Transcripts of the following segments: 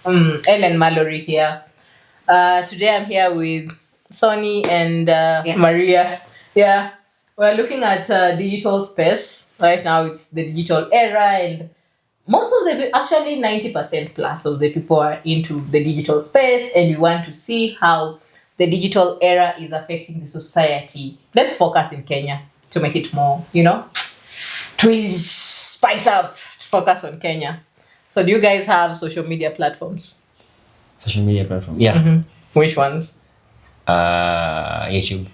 Ellen Mallory here. Today I'm here with Sonny and Maria. Yeah, we're looking at digital space. Right now it's the digital era, and most of the actually 90% plus of the people are into the digital space, and we want to see how the digital era is affecting the society. Let's focus in Kenya to make it more, to spice up, focus on Kenya. So do you guys have social media platforms? Social media platform, yeah. Mm-hmm. Which ones? YouTube,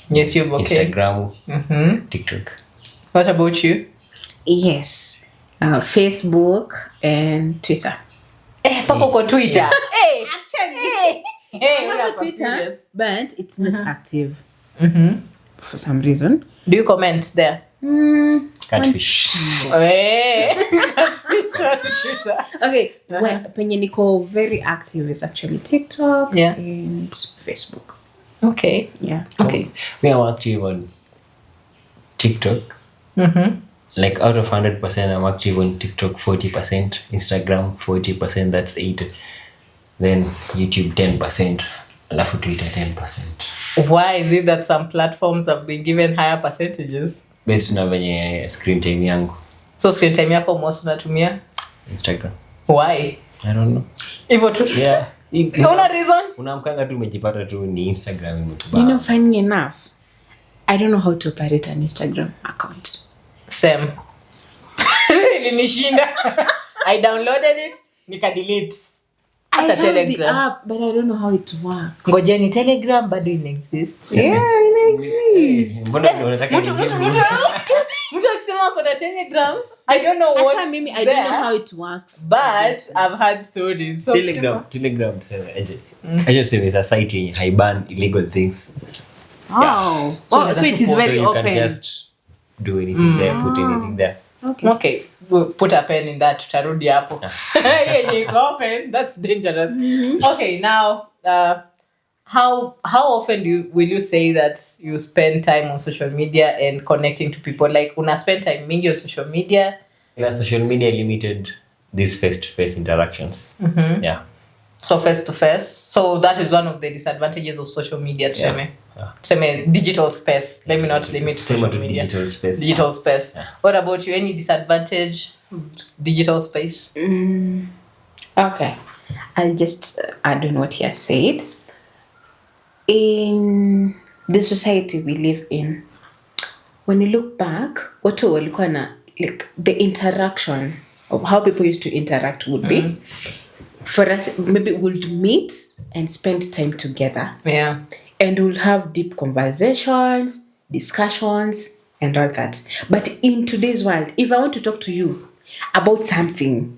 okay. Instagram, TikTok. What about you? Yes, Facebook and Twitter. Pako Twitter. Hey, actually, hey, I have a Twitter, serious. But it's not active for some reason. Do you comment there? Catfish. Hey. Catfish on Twitter. Okay, penye niko very active is actually TikTok and Facebook. Okay. Yeah. Okay. We are active on TikTok. Like out of 100%, I'm active on TikTok 40%, Instagram 40%, that's 8. Then YouTube 10%, alafu Twitter 10%. Why is it that some platforms have been given higher percentages? Based na venye screen time yangu. So screen time yako most unatumia? Instagram. Why? I don't know. Hivyo tu? Yeah. Una reason? Unamkanga tu umejipata tu ni Instagram imekubali. Funny enough, I don't know how to operate an Instagram account. Same. Ilinishinda. I downloaded it, nika delete. I have Telegram. The app, but I don't know how it works. Ngojeni, Telegram bado exists. Yeah, it exists. Mbona unataka mtu akisema kuna Telegram, I don't know what. Asa mimi I don't know how it works. But I've heard stories. So Telegram sema I just say it's a site in haiban illegal things. Oh. Yeah. So it is very so open. You can just do anything there, put anything there. Okay. We'll put a pen in that. Tutarudi hapo. Yenye open, that's dangerous. Okay, now how often will you say that you spend time on social media and connecting to people? Like una spend time mingi on social media? Yeah, social media limited these face-to-face interactions. Yeah. So face-to-face. So that is one of the disadvantages of social media, tuseme. Tuseme digital space. Let me not limit social media. Digital space. Yeah. What about you? Any disadvantage digital space? Okay. I'll just add on what he has said. In the society we live in, when you look back, watu walikuwa na like the interaction of how people used to interact would be for us, maybe we'll meet and spend time together. Yeah. And we'll have deep conversations, discussions, and all that. But in today's world, if I want to talk to you about something,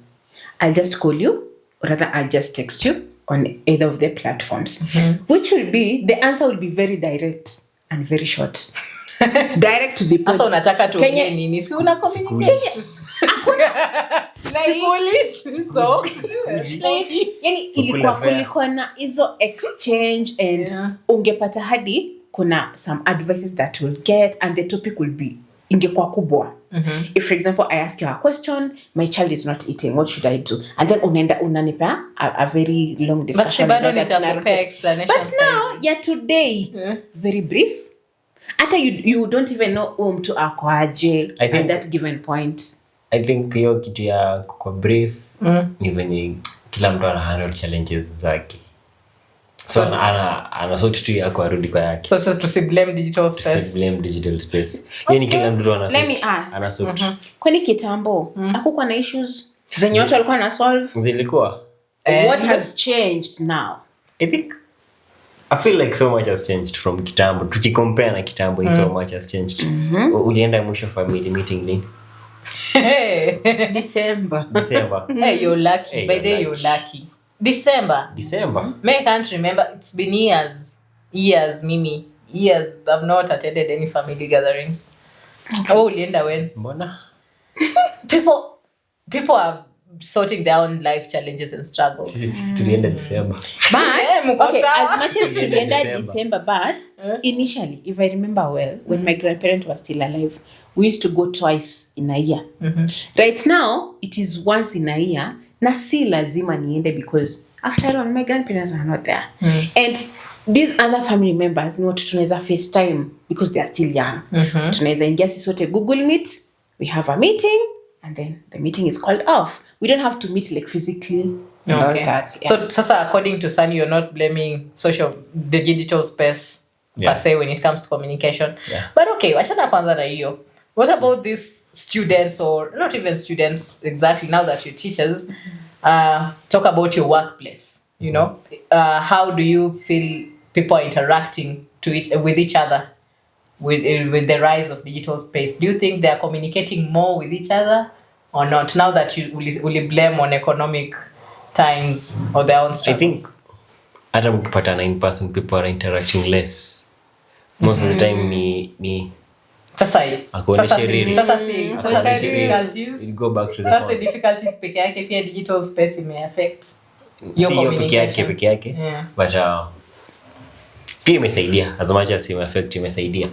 I'll just call you, or rather I'll just text you on either of the platforms. Which will be, the answer will be very direct and very short. Direct to the point. Asa unataka tuongee nini? Si una communicate. So yani ilikuwa kulikuwa na hizo exchange and ungepata hadi kuna some advices that will get and the topic will be ingekuwa kubwa. If for example I ask you a question, my child is not eating, what should I do? And then unanipa a very long discussion. But now today very brief. Hata you don't even know mtu ako aje at that given point. I think hiyo kitu ya kwa brief ni venye kila mtu ana handle challenges zake. So ana sort tu yako arudi kwa yake. So just to blame digital space. To blame digital space. Yani kila mtu ana Let me ask. Ana sort. Kwani kitambo hakukuwa na issues zenye watu walikuwa na solve? Zilikuwa. What has changed now? I feel like so much has changed from kitambo. Tukicompare na kitambo, so much has changed. Ulienda mwisho family meeting lini? December. Hey, you're lucky. By the way, you're lucky. December. I can't remember. It's been years, Mimi. Years. I've not attended any family gatherings. Okay. Oh, Linda, when? Mbona? People are sorting their own life challenges and struggles. Tulienda December. But, okay, as much as tulienda December, but initially, if I remember well, when my grandparent was still alive, we used to go twice in a year. Right now, it is once in a year, na si lazima niende because after all my grandparents are not there. And these other family members ni watu tunaweza FaceTime because they are still young. Tunaweza ingia sisi wote Google Meet, we have a meeting and then the meeting is called off. We don't have to meet like physically and all that. Yeah. So sasa according to Sunny, you're not blaming the digital space per se when it comes to communication. But okay, wachana kwanza na hiyo. What about these students, or not even students exactly, now that you're teachers, talk about your workplace, you know? How do you feel people are interacting with each other with the rise of digital space? Do you think they are communicating more with each other or not, now that you will blame on economic times or their own struggles? I think hata mkipatana in person, people are interacting less. Most of the time ni sasa difficulties peke yake pia digital space ime affect your communication peke yake. But pia imesaidia as much as ime affect, imesaidia.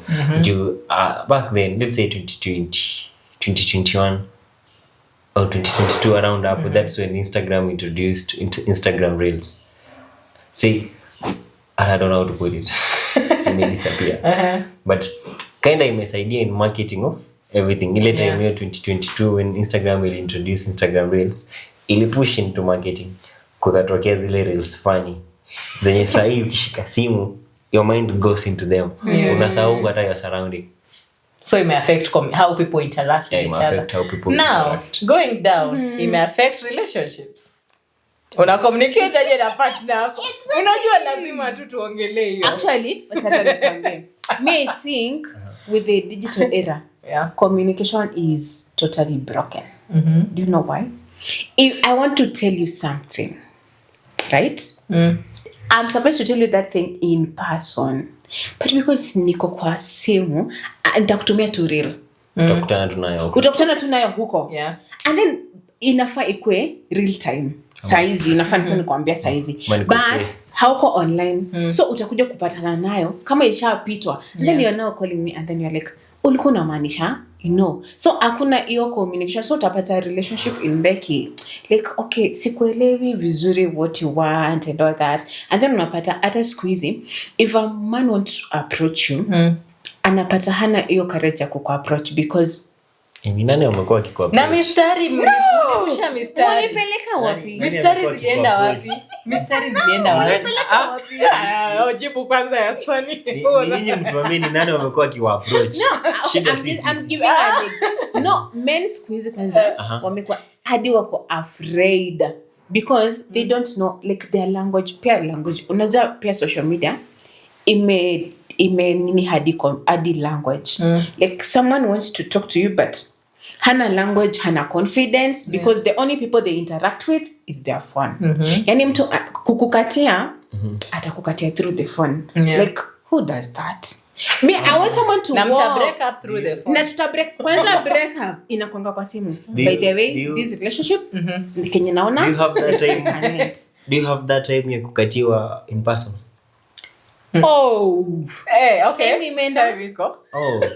Back then, let's say 2021 or 2022 around up, that's when Instagram introduced Instagram Reels. See, I don't know how to put it. It may disappear. But kinda imesaidia in marketing of everything. Ile time year 2022 when Instagram will introduce Instagram Reels, ili push into marketing. Kukatokea zile reels funny zenye sahi ukishika simu your mind goes into them. Unasahau hata your surrounding. So it may affect how people interact with each other. How people now interact. Going down, it may affect relationships. Una communicate aje na partner yako? Unajua lazima tu tuongelee hiyo. Actually, me I think with the digital era, communication is totally broken. Do you know why? If I want to tell you something, right? I'm supposed to tell you that thing in person, but because niko kwa simu, nitakutumia tu reel. Utakutana tunayo huko. And then inafaa ikue real time. Saizi inafaa nikwambia saizi. But hauko online. So utakuja kupatana nayo kama ishapitwa. And then you're now calling me and then you're like, ulikuwa unamaanisha, you know. So hakuna hiyo communication. So utapata relationship in like okay, sikuelewi vizuri what you want and all that. And then unapata hata siku hizi, if a man wants to approach you, anapata hana hiyo courage ya kuku-approach because ni nani amekuwa akikuapproach? Na mistari mlipusha mistari. Wanipeleka wapi? Mistari zilienda wapi? Jibu kwanza ya Sunny. Ninyi mtuambie ni nani amekuwa akiwa-approach? I'm giving an example. No, men squeeze kwanza wamekuwa hadi wako afraid because they don't know like their language, peer language. Unajua pia social media ime nini hadi language. Like someone wants to talk to you but hana language, hana confidence because the only people they interact with is their phone. Yani mtu kukukatia atakukatia through the phone. Like who does that? Me, I want someone to walk. Break up through the phone. Na kwanza break up inakwanga kwa simu. By the way, this relationship Kenya naona. Do you have that time ya kukatiwa in person? Oh. Hey, okay. Time imeenda viko.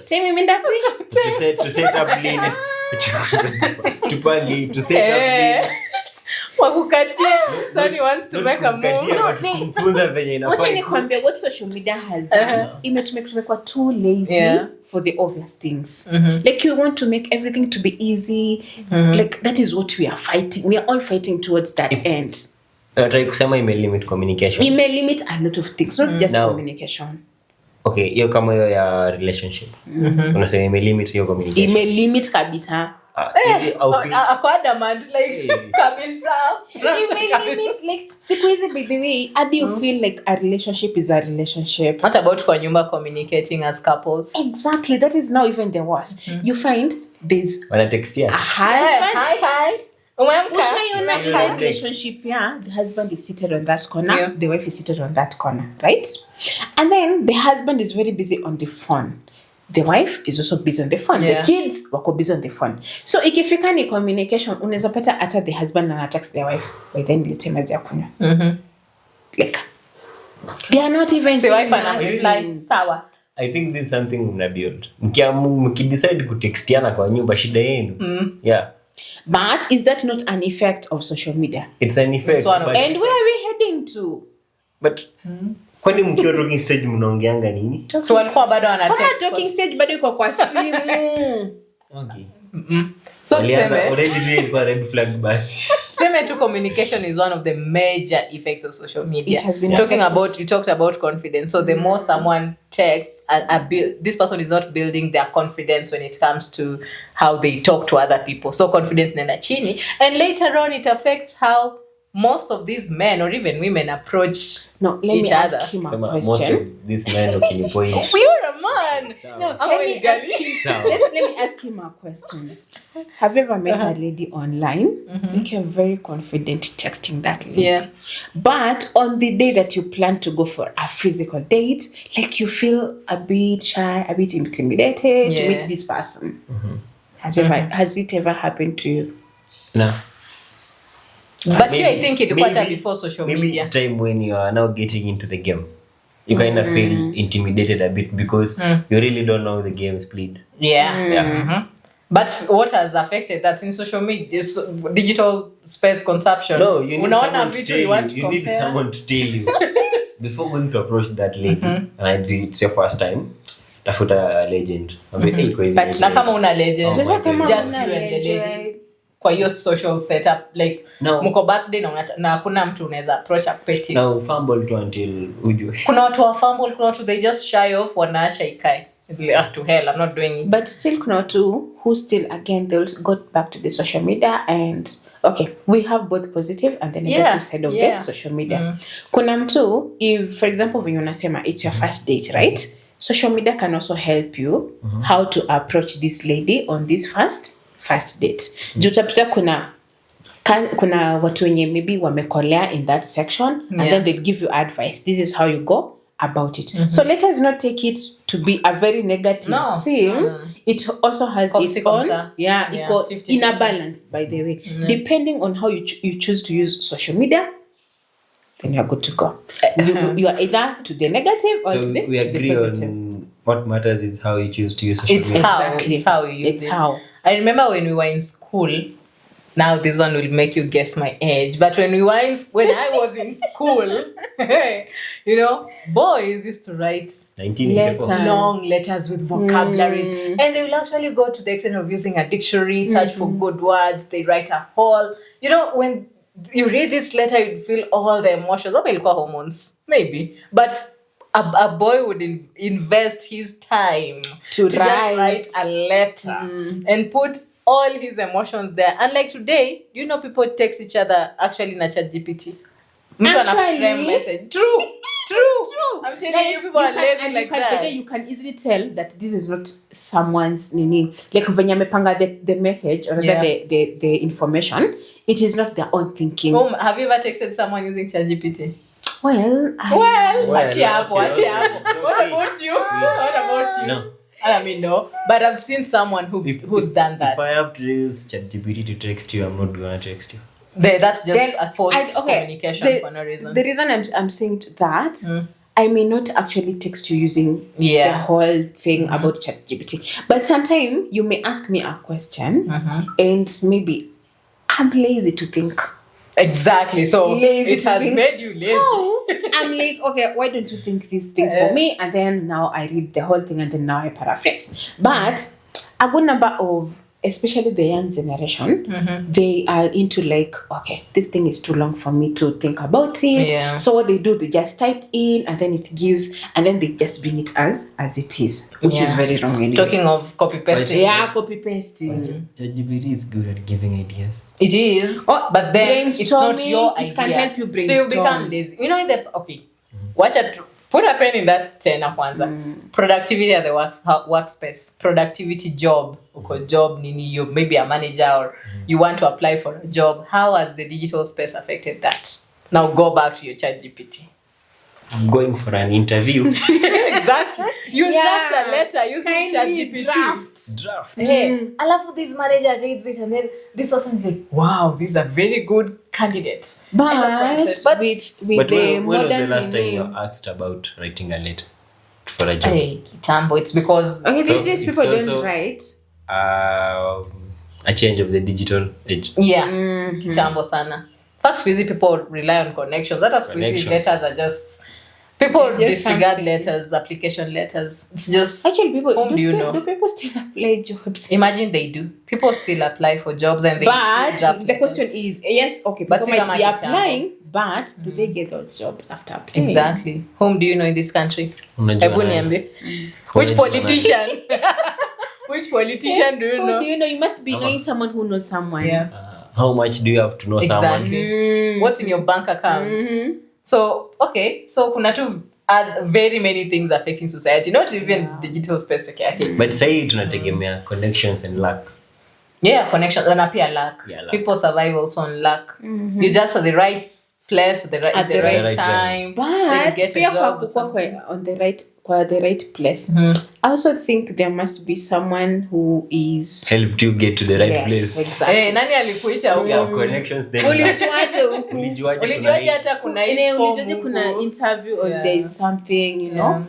Time imeenda to set up lini. Tupange to set up lini. Wakukatia. Sunny wants to make a move. Kumfunza venye inafaa. Wacha nikwambie what social media has done. Tumekuwa too lazy for the obvious things. Like you want to make everything to be easy. Like that is what we are fighting. We are all fighting towards that end. Try kusema ime-limit communication. Ime-limit a lot of things, not just communication. Okay, hiyo kama hiyo ya relationship. Unasema ime-limit hiyo communication. Ime-limit kabisa. Ako adamant like kabisa. Ime-limit like siku hizi by the way, how do you feel like a relationship is a relationship? What about kwa nyumba communicating as couples? Exactly, that is now even the worst. You find there's wanatextia. Hi. Ushaiona relationship, the husband is seated on that corner, the wife is seated on that corner, right? And then the husband is very busy on the phone. The wife is also busy on the phone. The kids wako busy on the phone. So ikifika ni communication, unaweza pata hata the husband text their wife, by then ilete maji ya kunywa. Like they are not even the wife like sawa. I think this is something mna build. Mkidecide kutextiana kwa nyumba shida yenu. But is that not an effect of social media? It's an effect. It's one of- And where are we heading to? But kwani mkiwa talking stage mnaongeanga nini? So walikuwa bado wana Kama text talking stage bado iko kwa simu. Okay. so Walianza tuseme already tu ilikuwa red flag basi. tuseme tu communication is one of the major effects of social media. It has been talking affected. about, you talked about confidence. So the more someone texts, this person is not building their confidence when it comes to how they talk to other people. So confidence nenda chini, and later on it affects how most of these men or even women approach No, let each me other. ask him a Sema, most question. of these men ukinipoint. You're a man. No, I'm let a me ask girl. him. Sawa. Let me ask him a question. Have you ever met a lady online? Like you're very confident texting that lady. Yeah. But on the day that you plan to go for a physical date, like you feel a bit shy, a bit intimidated to Yeah. meet this person. Has it ever happened to you? No. But here I think it was maybe- before social maybe media. time when you are now getting into the game, you kind of feel intimidated a bit because you really don't know how the game is played. Yeah. Yeah. But what has affected that in social media, digital space consumption? No, you need Unaona someone to vitu tell you you. want to You need compare? someone to tell you before going to approach that lady. And it's your first time. Tafuta a legend. Hey, kwa hivi, But- Na kama una legend, Oh my Sasa kama Just una you and the lady. legend. kwa hiyo social setup like No. mko birthday na hakuna mtu unaweza approach akupe tips. Now fumble to until ujue. Kuna watu wa fumble, kuna watu they just shy off, wanaacha ikae. To hell, I'm not doing it. But still kuna watu who still again they'll go back to the social media and okay, we have both positive and the negative Yeah, side of yeah. the social media. Kuna mtu, if for example when unasema it's your first date, right? Social media can also help you how to approach this lady on this first date. Juu utapata kuna watu wenye maybe wamekolea in that section and Yeah. then they'll give you advice. This is how you go about it. So let us not take it to be a very negative No. thing. It also has Comme its si, comme own ça. yeah, Yeah, equal 50-50. inner balance by the way. Depending on how you choose to use social media, then you're good to go. You are either to the negative or So to the, we to the agree positive. on what matters is how you choose to use social It's media. Exactly. it's how you use It's it. how. I remember when we were in school. Now this one will make you guess my age. But when I was in school, you know, boys used to write 1984. Letter. long letters with vocabularies, and they will actually go to the extent of using a dictionary, search for good words. They write a whole. You know, when you read this letter, you feel all the emotions. Or ilikuwa hormones, maybe, but. A boy would invest his time To just write. write a letter and put all his emotions there. Unlike today, you know, people text each other actually na ChatGPT. Mtu ana Actually? frame message. True. I'm telling you, people are lazy and like you can, that. You can easily tell that this is not someone's nini. Like venye amepanga the message or rather Yeah. the information, it is not their own thinking. Have you ever texted someone using ChatGPT? Well, Well, okay, hapo. okay. What about you? What about you? No. I mean, no. But I've seen someone who's done that. If I have to use ChatGPT to text you, I'm not gonna text you. That's just Then a forced communication for no reason. The reason I'm saying that, I may not actually text you using Yeah. the whole thing about ChatGPT. But sometimes you may ask me a question and maybe I'm lazy to think. Exactly. So Lazy it to has think. made you lazy. So I'm like, okay, why don't you think this thing for me? And then now I read the whole thing and then now I paraphrase. But a good number of, especially the young generation, they are into like, okay, this thing is too long for me to think about it. Yeah. So what they do, they just type in and then it gives, and then they just bring it as it is, which is Yeah. very wrong anyway. Talking of copy pasting. Yeah, copy pasting. ChatGPT is good at giving ideas. It is, Oh, but then it's not brainstorming, your it idea. can help you So you brainstorm. become lazy. You know, watch it. Put a pen in that tena kwanza. Productivity at the workspace. Productivity job. Uko job nini, you maybe a manager or you want to apply for a job. How has the digital space affected that? Now go back to your ChatGPT. Going for an interview. Exactly. You Yeah. draft a letter using Kindly ChatGPT. Draft. Hey, alafu this manager reads it and then this person is like, wow, this is a very good candidate. But with But the when was the modern last time nini- you were asked about writing a letter for a job? Hey, kitambo, it's because Okay, So these days people it's don't also- write. a change of the digital age. Yeah. Kitambo sana. Fact squeezy people rely on connections. That squeezy Connections. letters are just people Just disregard something. letters, application letters. It's just Actually, people whom do you know? do people still apply jobs? Imagine they do. People still apply for jobs and they still But draft the letters. question is, yes, okay, But people might Sigama be Kitambo. applying, but do they get those jobs after applying? Exactly. Whom do you know in this country? Unajua Hebu nani? niambie. Which Unajua politician? Which politician do you Who know? do you know? You must be knowing someone who knows someone. Yeah. How much do you have to know someone? Exactly. What's in your bank account? So, okay. So, kuna tu very many things affecting society. Not even digital space peke yake. But say tunategemea connections and luck. Yeah, connection. Na pia luck. Yeah, luck. People survive also on luck. You just at the right place at the right, At the right right time. But then get a pia job or kwa something. kukua on the right place. I also think there must be someone who is Helped you get to the right yes, place. exactly. Nani alikuita huko? Yeah, connections then. Ulijuaje huku? Ulijuaje kuna Ulijuaje hii? hata kuna hii form Ulijuaje huko? kuna interview or Yeah. there is something, you know? Yeah.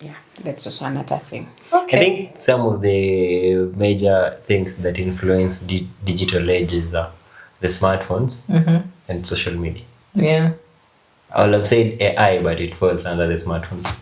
Yeah, that's also another thing. Okay. I think some of the major things that influence digital ages are the smartphones and social media. Yeah. I would have said AI, but it falls under the smartphones.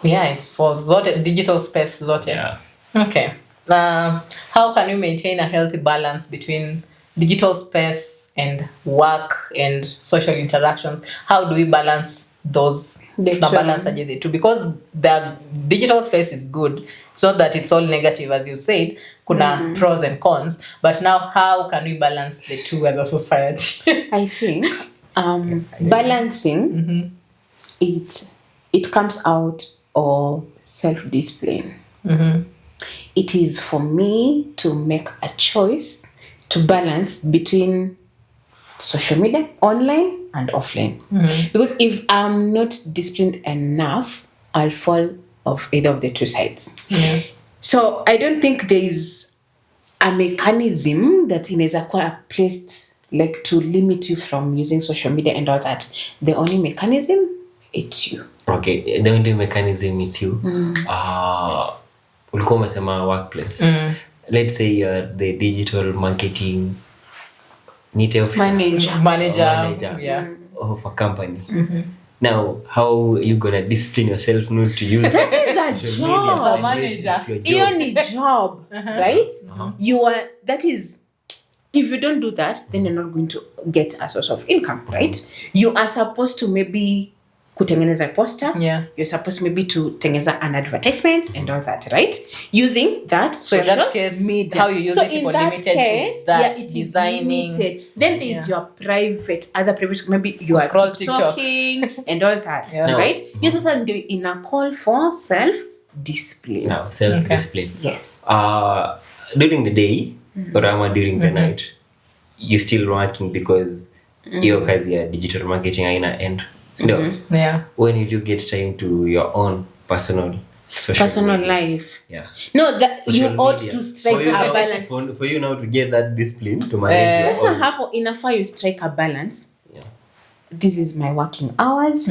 Yeah, it's for zote, digital space zote. Yeah. Okay. How can you maintain a healthy balance between digital space and work and social interactions? How do we balance those? The Tuna two. balance aje the two? Because the digital space is good. It's not that it's all negative, as you said. Kuna pros and cons. But now, how can we balance the two as a society? I think balancing it comes out of self-discipline. It is for me to make a choice to balance between social media, online and offline. Because if I'm not disciplined enough, I'll fall off either of the two sides. Yeah. So I don't think there is a mechanism that inaweza kuwa placed like to limit you from using social media and all that. The only mechanism, it's you. Okay, the only mechanism is you. Ulikuwa umesema workplace. Let's say the digital marketing officer. Manager. Yeah. Of a company. Now, how are you gonna discipline yourself not to use That is a social job. media? It's your job. Hiyo ni job, right? You are, that is, if you don't do that, then you're not going to get a source of income, right? You are supposed to maybe kutengeneza poster. Yeah. You're supposed maybe to tengeneza an advertisement and all that, right? Using that So in social that case, media. how you use so it in was that limited to case, that yeah, it is designing. limited. Then there is your private, other private, maybe you are Scroll TikTok. TikToking and all that, Yeah. right? You're also in a call for self-discipline. Now, self-discipline. Yes. During the day, or during the night, you still working because hiyo kazi ya digital marketing haina end. Sindio? Yeah. When will you get time to your own personal social media? life. Yeah. No, that Social you ought media. to strike For you a now- balance. For you now to get that discipline to manage your Sasa own. hapo inafaa you strike a balance. Yeah. This is my working hours.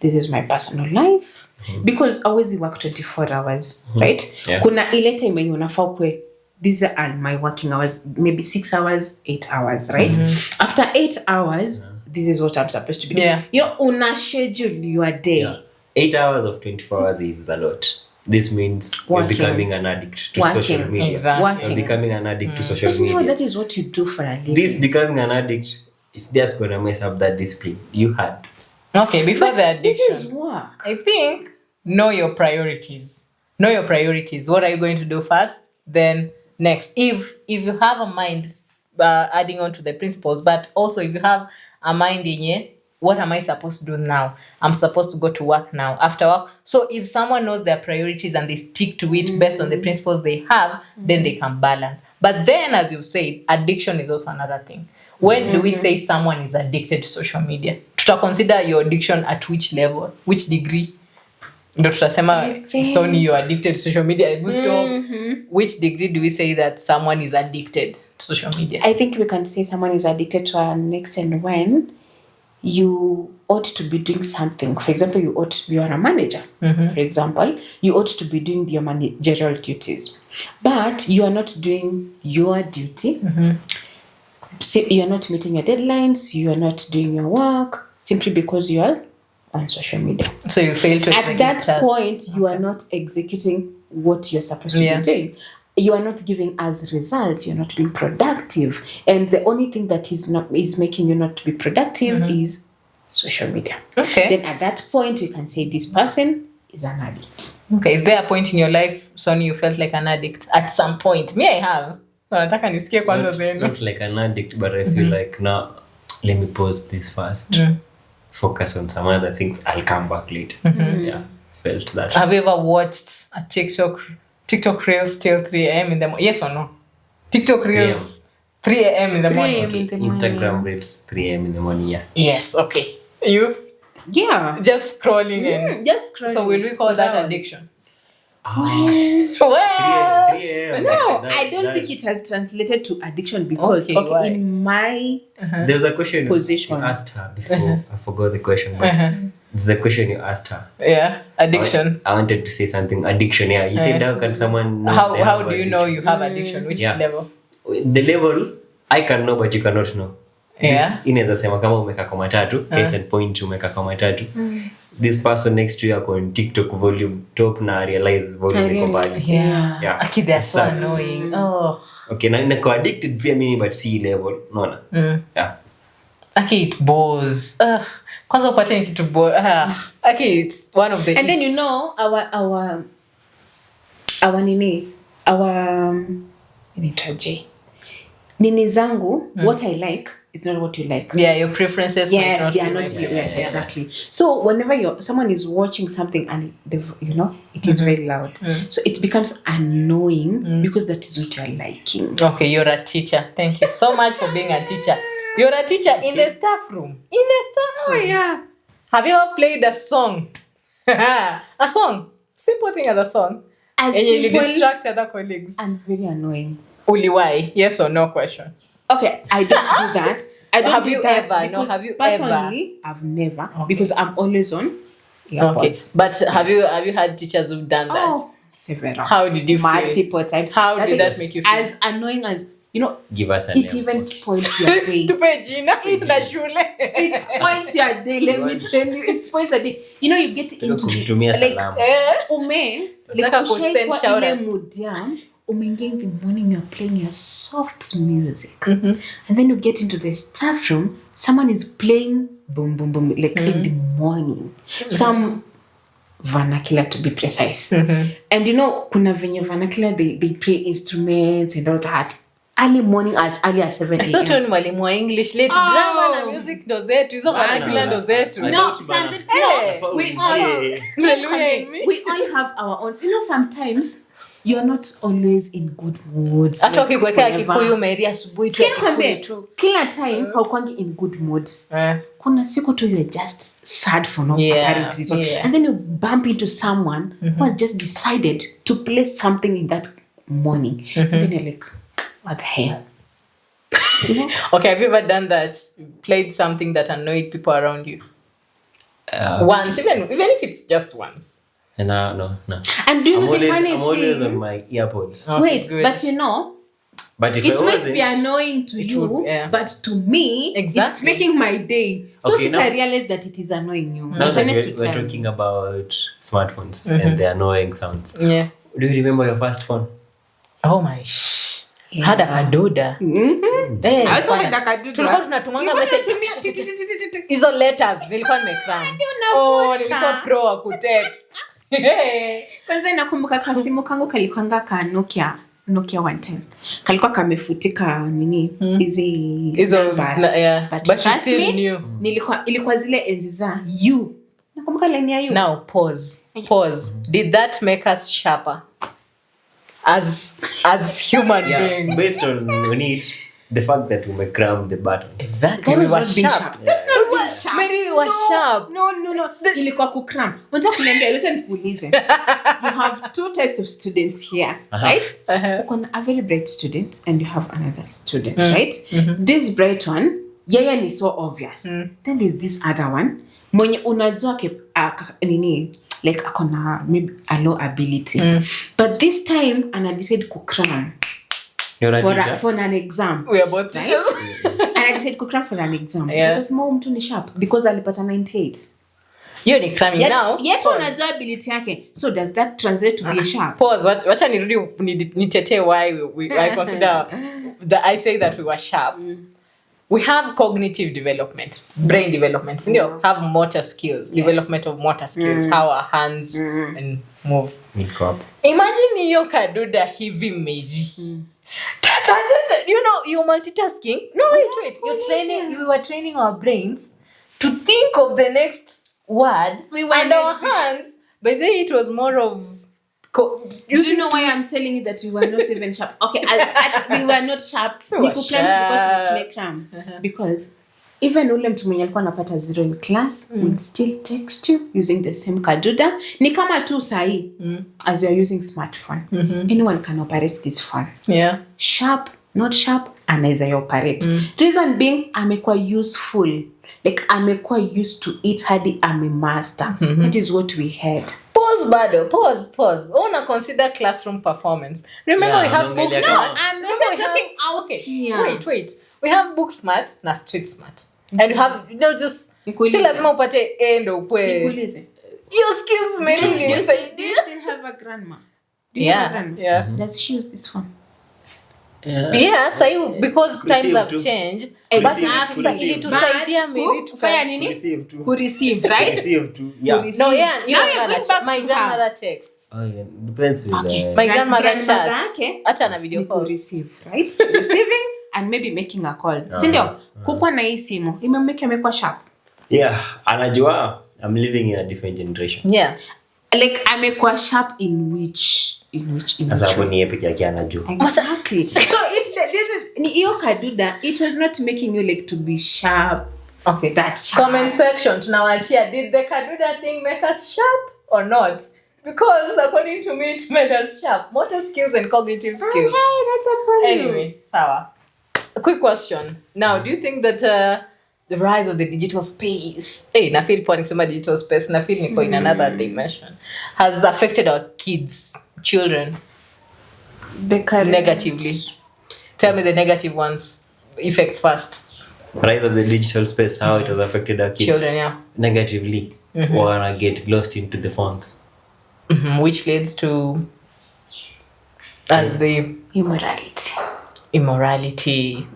This is my personal life. Because always work 24 hours, right? Yeah. Kuna ile time yenye unafaa kwe, these are my working hours, maybe 6 hours, 8 hours, right? After 8 hours, this is what I'm supposed to be doing. Yeah. You know, una schedule your day. Yeah. 8 hours of 24 hours is a lot. This means you're Working. becoming an addict to Working. social media. Exactly. Working. You're becoming an addict to social But you know, media. that is what you do for a living. This becoming an addict is just gonna mess up that discipline you had. Okay, before the This is addiction, work. I think know your priorities. Know your priorities. What are you going to do first? Then next. If you have a mind, adding on to the principles, but also if you have a mind in you, what am I supposed to do now? I'm supposed to go to work now. After work. So if someone knows their priorities and they stick to it based on the principles they have, then they can balance. But then, as you've said, addiction is also another thing. When do we say someone is addicted to social media? To consider your addiction at which level, which degree? Ndio tutasema Sony, you're addicted to social media. Which degree do we say that someone is addicted to social media? I think we can say someone is addicted to an extent when you ought to be doing something. For example, you are a manager. For example, you ought to be doing your managerial duties, but you are not doing your duty. So you are not meeting your deadlines. You are not doing your work simply because you are on social media. So you fail to At that point, you are not executing what you're supposed to be doing. You are not giving us results. You're not being productive, and the only thing that is making you not to be productive is social media. Okay. Then at that point, we can say this person is an addict. Okay. Is there a point in your life, Sonny, you felt like an addict at some point? Me, I have. Nataka nisikie kwanza zenu. Not like an addict, but I feel like now, let me pause this first. Focus on some other things. I'll come back later. Yeah, felt that. Have you ever watched a TikTok Reels till 3 a.m. in the morning? Yes or no? TikTok Reels 3 a.m. in the morning. Okay. Instagram Reels 3 a.m. in the morning. Yeah. Yes. Okay. You Yeah. just scrolling in. Just scrolling. So will we call that addiction? Well, 3 a.m. No, I don't think it has translated to addiction because why? in my There's a question position. you asked her before. I forgot the question, but there's a question you asked her. yeah, addiction. I wanted to say something. Addiction, yeah. You said how can someone know they How have do you addiction? know you have addiction? Which level? The level I can know but you cannot know. Yeah. Inaweza sema kama umeka kwa matatu, case and point umeka kwa matatu. This person next to you ako on TikTok volume top na I realize volume iko mbali. Yeah. Aki, they're so Sucks. annoying. Oh. Okay, na niko addicted pia mimi but see level. Unaona? Yeah. Aki, it bores. Kwanza upate ni kitu bore. Aki, it's one of the and then you know our nini zangu what I like it's not what you like. Yeah, your preferences. Yes, they are not. like Yes, exactly. So whenever someone is watching something and it is very loud, so it becomes annoying because that is what you are liking. Okay, you're a teacher. Thank you so much for being a teacher. You're a teacher in the staff room. Oh yeah. Have you ever played a song? A song. Simple thing as a song. As and you simple distract other colleagues. and very annoying. Uliwai, yes or no question? Okay, I don't do that. I don't Have do you that ever? No, because have you personally, I've never because I'm always on Okay, earpods. but have you had teachers who've done that? Oh, several. How did you feel? Multiple times. How did thing that is make you feel? As annoying as Give us an it even spoils your day. Tupe jina na shule. It spoils your day. Let me tell you, it spoils your day. You get into kumtumia like salamu. Nataka kusend shout ile out. mood ya umeingia in the morning, you're playing your soft music, and then you get into the staff room, someone is playing boom boom boom like in the morning, some vernacular to be precise, and kuna venye vernacular they play instruments and all that early morning as early as 7 I thought a.m. ni mwalimu wa English late grammar na music ndo zetu. Hizo vernacular ndo zetu. No, sometimes we all have our own. Sometimes you are not always in good moods. Hata ukikuwekea Kikuyu Mary asubuhi tu. Sikwambie tu kila time haukwangi in good mood. Kuna siku tu you're just sad for no apparent reason. And then you bump into someone who has just decided to play something in that morning. And then you're like, what the hell? Okay, have you ever done that? Played something that annoyed people around you? Once, even if it's just once. No. And do you know the funny I'm always thing? on my earpods. Okay, Wait, good. but But if it I might wasn't, be annoying to you, would, yeah. but to me, Exactly. it's making my day. So Okay, I now- realize that it is annoying you. now that Honest to we're tell. talking about smartphones and the annoying sounds. Yeah. Do you remember your first phone? Oh my had a kadoda. Eh, I also fanya. had a kadoda. Tulikuwa tunatumanga message. Hizo letters nilikuwa nimecram. Nilikuwa pro wa kutext. Kwanza nakumbuka kasimu kangu kalikwanga ka Nokia 110. Kalikuwa kamefutika nini hizo numbers. But you trust still me, knew. ilikuwa zile enzi za you. Nakumbuka line ya you. Now pause. Did that make us sharper as human beings? Based on it, the fact that we may cram the buttons. Exactly. That We was were not being sharp. sharp. That's not being sharp. Maybe we were sharp. No. Ilikuwa kukram. Unataka kuniambia leta nikuulize. You have two types of students here, right? Uko na a very bright student and you have another student, right? This bright one yeye ni so obvious. Then there's this other one mwenye unajua nini like akona maybe a low ability but this time ana decide kukram for an exam. We are both teachers. And I decide kukram for an exam. Yeah. Because mtu ni sharp because alipata 98. Hiyo ni cramming now. Yet unajua ability yake. So does that translate to be sharp? Pause. Wacha nirudi nitetee why I consider I say that we were sharp. We have cognitive development, brain development, have motor skills, development of motor skills, how our hands and move. Imagine hiyo kaduda hivi meji. You multitasking. No, wait. We were training our brains to think of the next word and our hands. By then it was more of do you know why I'm telling you that we were not even sharp? Okay, we were not sharp. Because even ule mtu mwenye alikuwa anapata 0 in class will still text you using the same kaduda. Ni kama tu sahi as you are using smartphone. Anyone can operate this phone. Yeah. Sharp, not sharp, anaweza operate. Reason being, amekuwa useful. Like amekuwa used to it hadi amemaster. That is what we had. Pause. Una consider classroom performance. Remember we have book smart. No, I'm not talking out here. Wait. We have book smart na street smart. And you have just si lazima upate endo ukwe. Nikuulize. Your skills maybe you say. Do you still have a grandma? Do you have a grandma? Yeah. Does she use this phone? Yeah, so because times have changed. Exactly. Tusaidia maybe kufanya nini? Kureceive, right? Receive too. Yeah. No, my grandmother texts. Oh yeah, depends with My grandmother chats. Okay. Hata na video call. Receive, right? Receiving and maybe making a call. Si ndio? Kukua na hii simu. Imemake amekuwa sharp. Yeah, anajua I'm living in a different generation. Yeah. Like amekuwa sharp in which Sasa hapo ni epic yake anajua. Exactly. So ni hiyo kaduda, it was not making you like to be sharp. Okay. That sharp. Comment section tunawachia, did the kaduda thing make us sharp or not? Because according to me it made us sharp. Motor skills and cognitive skills. Okay, that's a problem. Anyway, sawa. A quick question. Now, do you think that the rise of the digital space, na feel poa nikisema digital space, na feel niko in another dimension, has affected our kids, children negatively? Tell me the negative ones, effects first. Rise of the digital space, how it has affected our kids. Children, yeah. Negatively. Wanna get lost into the phones. Which leads to as the immorality.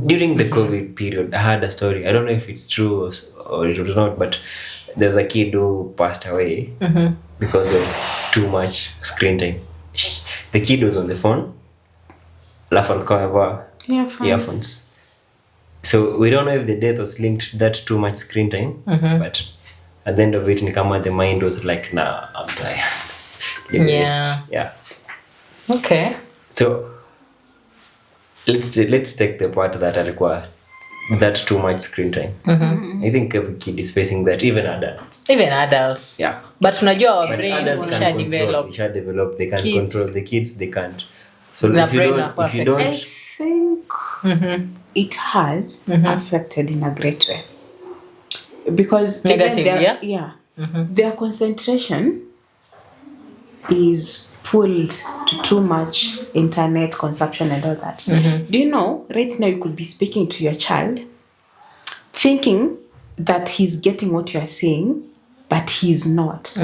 During the COVID period, I had a story. I don't know if it's true or it was not, but there's a kid who passed away because of too much screen time. The kid was on the phone. Earphones. So we don't know if the death was linked to that too much screen time, but at the end of it, the mind was like, nah, I'm tired. Yeah. Okay. So let's take the part that I require that too much screen time. I think every kid is facing that, even adults. Yeah. But tunajua our brain isha develop. They can kids. control the kids. They can't. So The if you don't, I think it has affected in a great way. Because negatively, their concentration is pulled to too much internet consumption and all that. Do you know, right now you could be speaking to your child thinking that he's getting what you're saying, but he's not.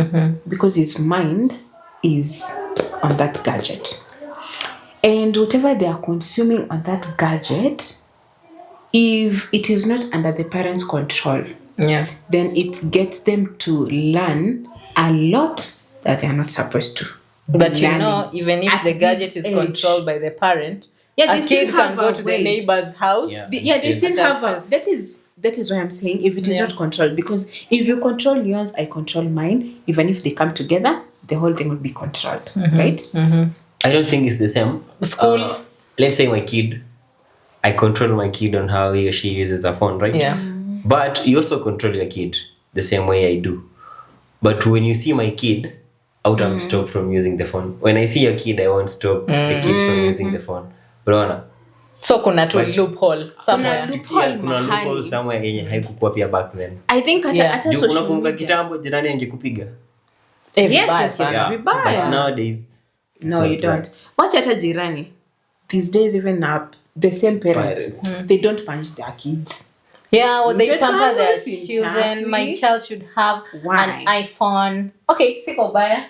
Because his mind is on that gadget. And whatever they are consuming on that gadget, if it is not under the parents' control, then it gets them to learn a lot that they are not supposed to. But even if the gadget is controlled by the parent, a kid can go to the neighbor's house. They still have that is why I'm saying if it is not controlled, because if you control yours, I control mine, even if they come together, the whole thing will be controlled, right? I don't think it's the same. School. Let's say I control my kid on how he or she uses a phone, right? Yeah. But you also control your kid the same way I do. But when you see my kid, I won't stop from using the phone. When I see your kid, I won't stop the kid from using the phone. Brona. So kuna tu But- loophole somewhere. loophole kuna mahali. loophole somewhere yenye haikukuwa pia back then. I think hata Yeah. hata Juu social unakumbuka media. kitambo jirani angekupiga. Eh, Yes, vibaya yes, yes. sana. Vibaya. But nowadays No, so you don't. Watch hata jirani. These days even the same parents. Parents. They don't punish their kids. Yeah, well, they Mtoto pamper wangu their si children. mchawi. My child should have Why? an iPhone. Okay, siko baya.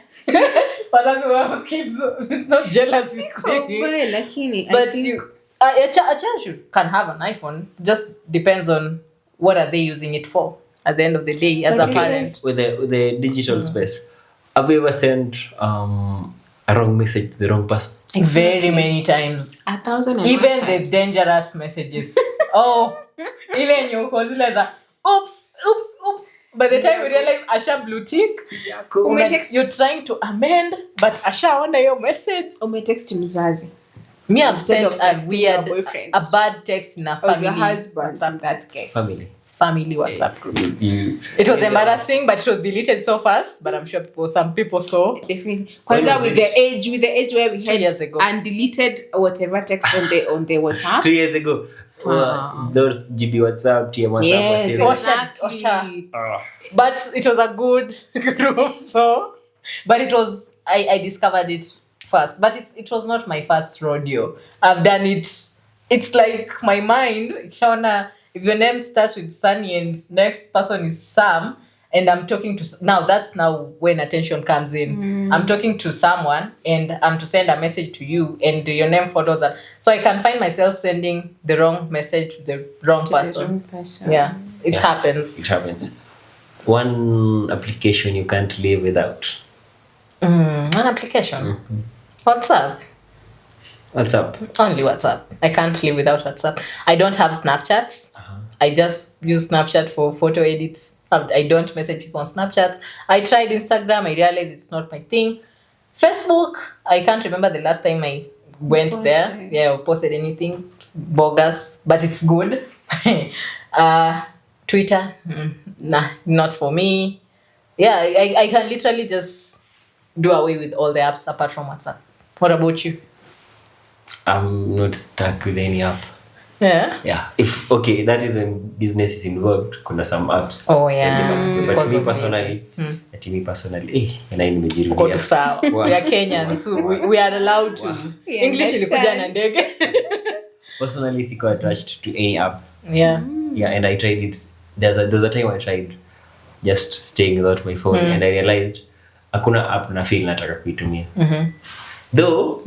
Wazazi wao kids not jealous. Well, lakini I But think you, a child can have an iPhone. Just depends on what are they using it for. At the end of the day, as But a it parent. is- with the digital space, have you ever sent a wrong message to the wrong person? Very many times. 1,000 and Even one the times. dangerous messages. Oh, ile nyuko zile za oops. By the time you realize Asha blue tick, Umetext- you're trying to amend, but Asha ona your message. Umetext mzazi Me, I've Instead sent of a texting your weird, boyfriend. a bad text in a or family your husband WhatsApp, in that case. family WhatsApp group. You, It was embarrassing, but it was deleted so fast. But I'm sure some people saw. Definitely. When Kwanza was with it? the age where we 2 had years ago. undeleted whatever text on the WhatsApp. 2 years ago. Those GB WhatsApp, TM WhatsApp. Yes, was exactly. But it was a good group, so. But it was I discovered it first, but it was not my first rodeo. I've done it. It's like my mind. Shauna, if your name starts with Sunny and next person is Sam, and I'm talking to now, that's now when attention comes in. I'm talking to someone and I'm to send a message to you, and your name follows that, so I can find myself sending the wrong message to the wrong person. Yeah, it Yeah. happens. It happens. One application you can't live without. An application. WhatsApp. WhatsApp. Only WhatsApp. I can't live without WhatsApp. I don't have Snapchat. I just use Snapchat for photo edits. I don't message people on Snapchat. I tried Instagram. I realized it's not my thing. Facebook. I can't remember the last time I went there. Posted. Yeah, or posted anything bogus, but it's good. Twitter. Nah, not for me. Yeah, I can literally just do away with all the apps apart from WhatsApp. What about you? I'm not stuck with any app. Yeah. Yeah. If okay, that is when business is involved. Kuna some apps. Oh yeah. But Because me of personally, business. na Uko nimejirudia. tu sawa. We are Kenyans, so we are allowed to. We English ilikuja na understand. ndege. Personally, siko attached to any app. Yeah. Yeah, and I tried it. There's a time I tried just staying without my phone, and I realized hakuna app na feel nataka kuitumia. Though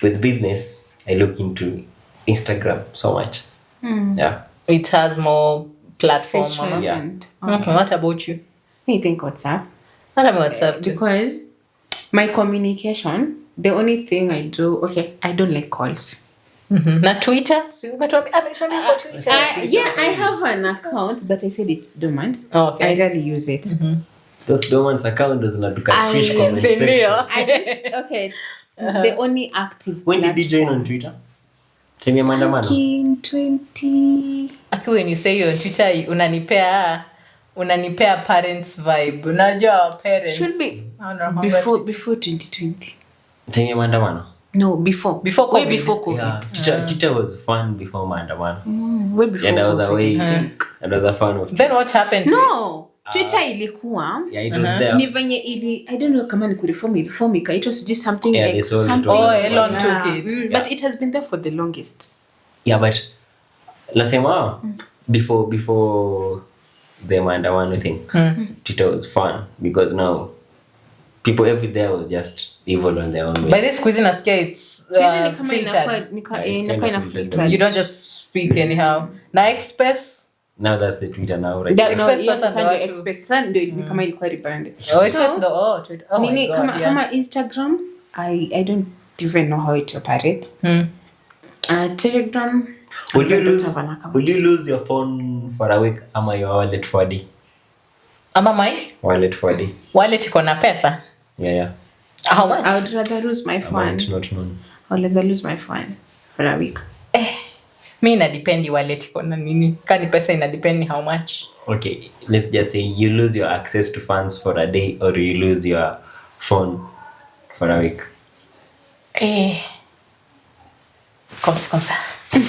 with business, I look into Instagram so much. Yeah. It has more platform. Features Mama. Yeah. and- Okay, what about you? I think WhatsApp. What about WhatsApp? Because my communication, the only thing I do, okay, I don't like calls. Na Twitter? Si umetuambia kwa Twitter. Yeah, I have an account, but I said it's dormant. Okay. I rarely use it. Those dormant accounts zinatuka fish I- comment Sindio? section. I don't, okay, the only active When did you join on Twitter? Time ya maandamano? in 20... Aki, when you say you're on Twitter, unanipea parents vibe. Unajua our parents. Should be I don't know how before 2020. Time ya maandamano? No, before. Before Way COVID. before COVID. Yeah, Twitter was fun before maandamano. Way before And I was COVID. away. And I was a fan of Then what happened? No, Twitter ilikuwa Yeah, it was there. ni venye ili I don't know kama ni kureform ikaitwa sijui something Yeah, they X, sold it something. all. Oh, Elon Yeah. took it. But it has been there for the longest. Yeah, but nasema before the maandamano thing, Twitter was fun because now people every day was just evil on their own way. By this quiz nasikia it's Sihizi ni kama filtered. inakuwa Yeah, it's inakuwa kind ina of filtered. You don't just speak anyhow. Na Express. Now that's the Twitter now, right? That- now. no, Express yes, sasa sasa ndo ndio watu- Express. Sasa ndio ni kama ilikuwa rebranded. Oh, Express So, ndo. Oh, Twitter. Oh my nini God, kama yeah. kama Instagram I don't even know how it operates. Telegram Will I you don't lose? have an account. Will you lose your phone for a week? Ama your wallet for a day? Ama my Wallet for a day. wallet iko na pesa. Yeah. How much? I would rather lose my phone. Amount not known. I would rather lose my phone for a week. Mi inadependi wallet iko na nini. Kani pesa inadependi how much. Okay, let's just say you lose your access to funds for a day or you lose your phone for a week. Komsa.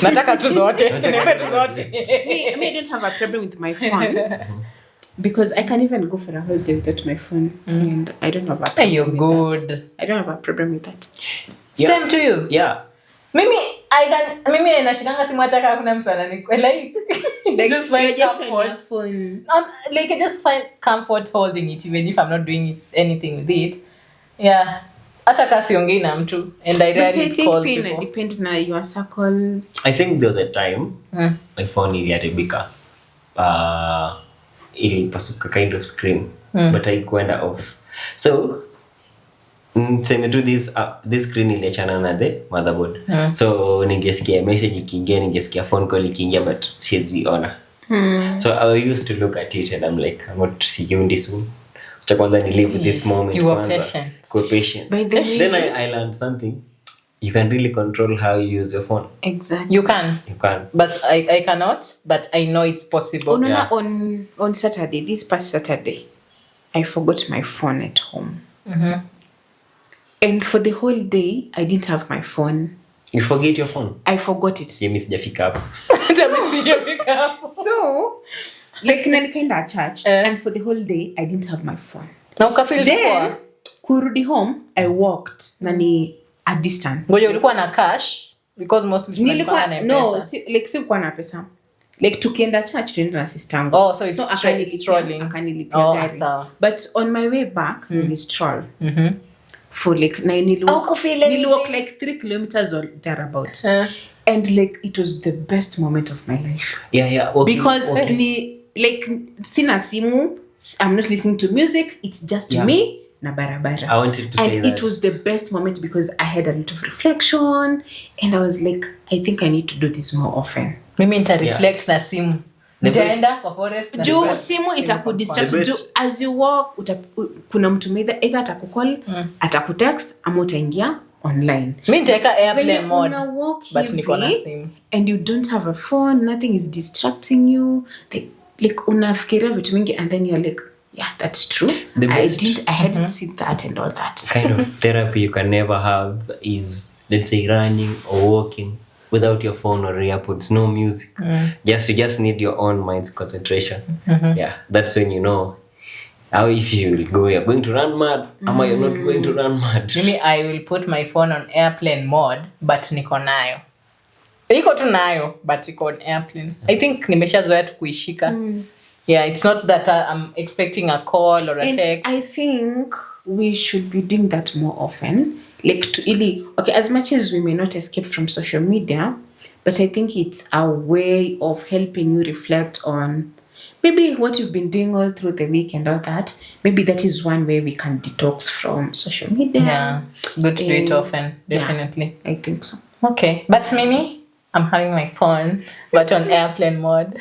Nataka tu zote. Nipe tu zote. me, I don't have a problem with my phone because I can even go for a whole day without my phone, and I don't have a problem. You're with good. That. I don't have a problem with that. Yeah. Same to you. Yeah. Mimi nashikanga simu hata kama kuna mtu ananikwe like just find comfort. Phone. Like I just find comfort holding it even if I'm not doing anything with it. Yeah. Hata kama siongei na mtu and I But I rarely think call pin people. depend na your circle. I think there was a time my phone iliharibika. Ilipasuka kind of screen, but haikuenda off. So seme tu this screen iliachana na the motherboard. So ningesikia message ikiingia, ningesikia phone call ikiingia, but siziona. So I used to look at it and I'm like, I'm not seeing this soon. Cha kwanza ni live with this moment. You were patient. Go patient. Then I learned something. You can really control how you use your phone. Exactly. You can. But I cannot, but I know it's possible. No, on Saturday, this past Saturday, I forgot my phone at home. And for the whole day, I didn't have my phone. You forget your phone? I forgot it. You miss Jafika up. So, like nilikaenda church, and for the whole day, I didn't have my phone. Na ukafeel Then, kurudi home, I walked nani a distance. Ngoja ulikuwa na cash because mostly tulikuwa na no, sikuwa na pesa. Like tukienda church tuenda na sister yangu. Oh, so it's strolling. Akanilipia gari. Sawa. But on my way back, nili stroll. For like niliwalk like 3 kilometers or thereabouts. And like it was the best moment of my life. Yeah. Because like sina simu, I'm not listening to music, it's just me na barabara. I wanted to say that. And it was the best moment because I had a lot of reflection and I was like, I think I need to do this more often. Mimi nita reflect na simu. Nitaenda kwa forest na juu simu itakudistract juu as you walk kuna mtu either atakukall atakutext ama utaingia online. Mimi nitaweka airplane mode but hivi, niko na simu and you don't have a phone, nothing is distracting you, like unafikiria vitu mingi and then you're like, yeah, that's true. I hadn't seen that and all that. Kind of therapy you can never have is, let's say, running or walking without your phone or earpods, no music. You just need your own mind's concentration. Yeah, that's when you know how if you're going to run mad, or you're not going to run mad. Mimi I will put my phone on airplane mode, but niko nayo. Iko tu nayo, but iko on airplane. I think nimeshazoea tu kuishika. Yeah, it's not that I'm expecting a call or a text. I think we should be doing that more often. Like okay, as much as we may not escape from social media, but I think it's a way of helping you reflect on maybe what you've been doing all through the week and all that. Maybe that is one way we can detox from social media. Yeah, it's good to do it often, definitely. Yeah, I think so. Okay, but Mimi, I'm having my phone, but on airplane mode.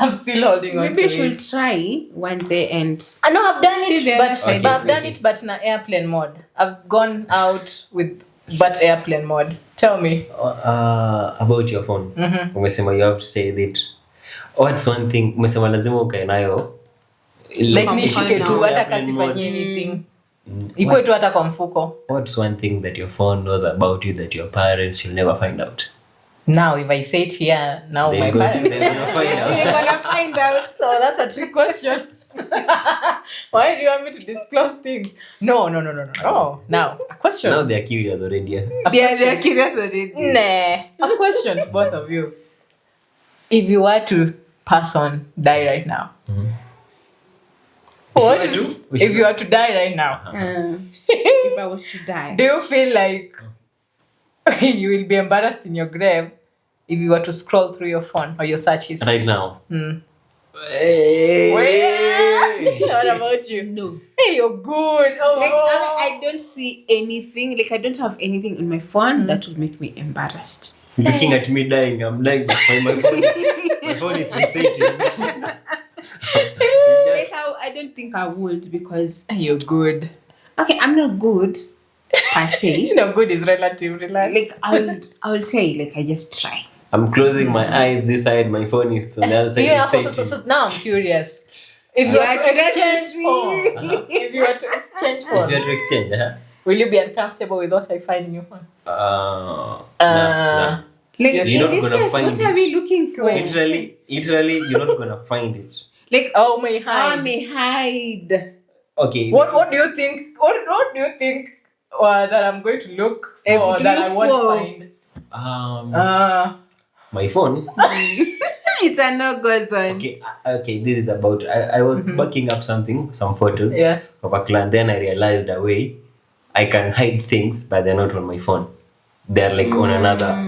I'm still holding on to it. Maybe we should try one day and... I know I've done it, but I've done it, but in an airplane mode. I've gone out with but airplane mode. Tell me. About your phone. Umesema you have to say that. What's one thing? Umesema lazima ukae nayo. Like nishike tu hata kasifanyie anything. Ikuwe tu hata kwa mfuko. What's one thing that your phone knows about you that your parents will never find out? Now, if I say it here, now my parents... They're going to find out. They're going to find out. So that's a trick question. Why do you want me to disclose things? No. Now, a question. Now they're curious already. They're curious already. Nah. A question to both of you. If you were to pass on, die right now. If you were to die right now. If I was to die. Do you feel like you will be embarrassed in your grave if you were to scroll through your phone or your search history? Right now? Hey. What about you? No. Hey, you're good. Oh. Like, I don't see anything. Like, I don't have anything on my phone that would make me embarrassed. Looking at me dying, I'm dying. My phone is resetting. Like, I don't think I would because... You're good. Okay, I'm not good per se. Good is relative. Relax. Like, I'll say, like, I just try. I'm closing my eyes this side, my phone is on the other side. So now I'm curious. If you were to exchange phone, if you were to exchange phone, will you be uncomfortable with what I find in your phone? Nah. Like You're in not this gonna case, find what are it. we looking for? Literally, you're not gonna find it. Like Oh, may hide. I may hide. Okay. What do you think? What do you think that I'm going to look for To that I look won't for. find? My phone. It's a no-go zone. Okay. This is about. I was backing up some photos Yeah. of a client. Then I realized a way I can hide things, but they're not on my phone. They're like on another.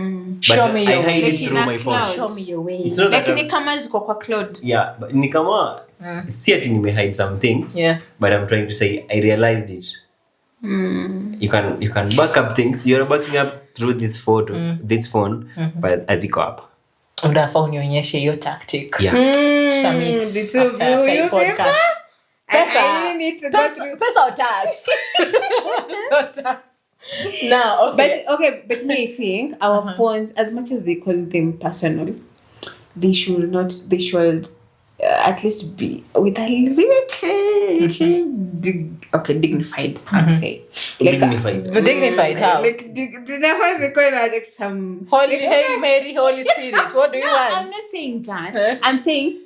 But Show me I your hide way. it through my phone. Like in a Show me your way. It's not Like that ni kama ziko kwa cloud. yeah, but ni kama si ati nime hide some things. Yeah. But I'm trying to say I realized it. You can back up things. You're backing up through this photo, this phone, but aziko up. Unafaa unionyeshe hiyo tactic. Yeah. Tutamit The two of after you, hii podcast. I really need to go through. Pesa utas. Now, okay. But me, I think our phones, as much as they call them personal, they should at least be with a little dignified, I would say. Dignified. The dignified how? Like dignified is kind of like some Holy Hail Mary, Holy Spirit. What do you want? I'm not saying that. I'm saying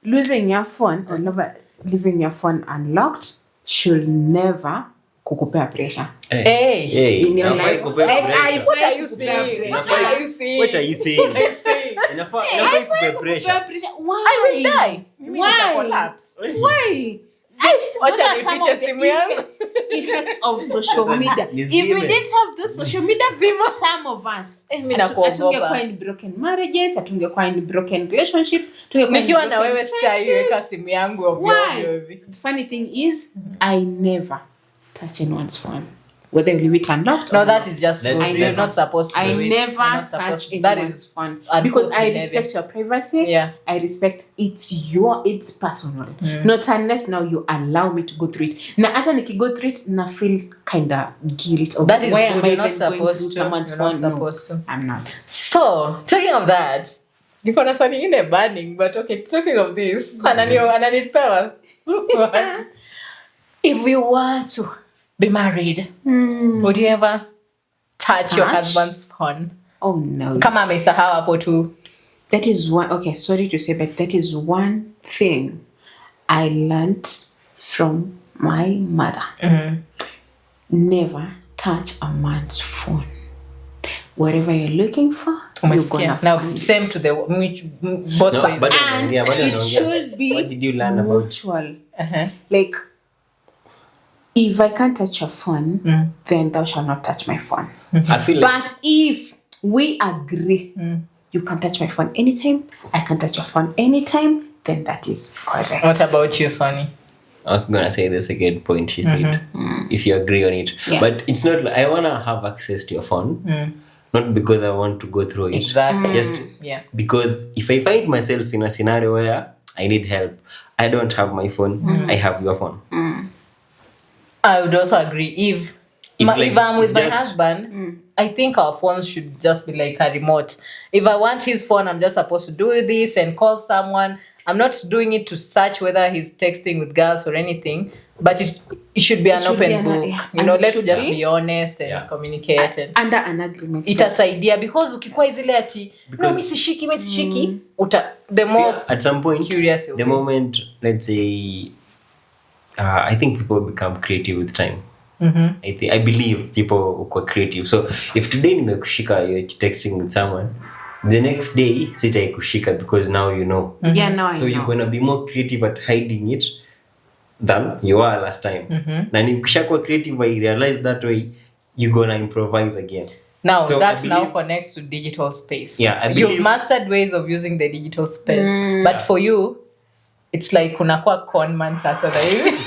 losing your phone or never leaving your phone unlocked should never kukupea pressure. Hey. In your Nafai life. kupea Like, pressure. What are you Nafai saying? kupea What pressure. are you saying? What are you saying? What are you saying? Inafaa I kupea kupea pressure. pressure. Why? I will die. Mimi Why? nitacollapse. Why? Wacha Those are some nifiche of the simu yangu. effects of social media. Ni If we zime. didn't have those social media, some of us Mimi nakuogopa. hatungekuwa in broken marriages, hatungekuwa in broken relationships, tungekuwa in Nikiwa na broken wewe sitaiweka simu yangu ovyo Why? ovyo hivi. The funny thing is, I never touch anyone's phone, whether you leave it unlocked. No, or that not. is just That- good. You're that's- not supposed to I do it. You're never not touch supposed to. That anyone's is phone uncool because I behavior. respect your privacy. Yeah. I respect it's personal. Not unless now you allow me to go through it. Na hata go through it na feel kinda guilt of That is why good. am I You're not even going supposed through to. someone's You're not phone? No, supposed to. I'm not. So, talking of that, niko na swali ingine burning, but okay, talking of this, ananipewa. If you were to be married, would you ever touch your Touch? husband's phone? Oh no. Kama amesahau hapo tu. That is one. Okay, sorry to say, but that is one thing I learned from my mother. Never touch a man's phone. Whatever you're looking for, you're Umesikia? gonna Now, find same it. to the both No, ways. but- And Yeah, but it yeah. should be What did you learn about? mutual. Uh-huh. Like, if I can't touch your phone, then thou shalt not touch my phone. I feel like But if we agree, you can touch my phone anytime, I can touch your phone anytime, then that is correct. What about you, Sonny? I was gonna say the second point she said. If you agree on it, Yeah. but it's not like I wanna have access to your phone, not because I want to go through it. Exactly. Just Yeah. because if I find myself in a scenario where I need help, I don't have my phone. I have your phone. I would also agree. If If, I'm with my just- husband, I think our phones should just be like a remote. If I want his phone, I'm just supposed to do this and call someone. I'm not doing it to search whether he's texting with girls or anything, but it should be an should open be an- book. yeah, You know, and it let's should just be- be honest and Yeah. communicate. And Under an agreement. yes. itasaidia because ukikuwa zile ati no Because- mi sishiki the more Yeah, at some point, curious you'll the be. moment, let's say, I think people become creative with time. I believe people who are creative. So if today nimekushika, you're texting with someone, the next day sitaikushika because now you know. Yeah, no, I So know. you're gonna be more creative at hiding it than you were last time. Na nikishakuwa creative, I realize that way you're gonna improvise again. Now So that I now believe- connects to digital space. Yeah, I You've believe- mastered ways of using the digital space, but for you, it's like unakuwa con man sasa na hivi.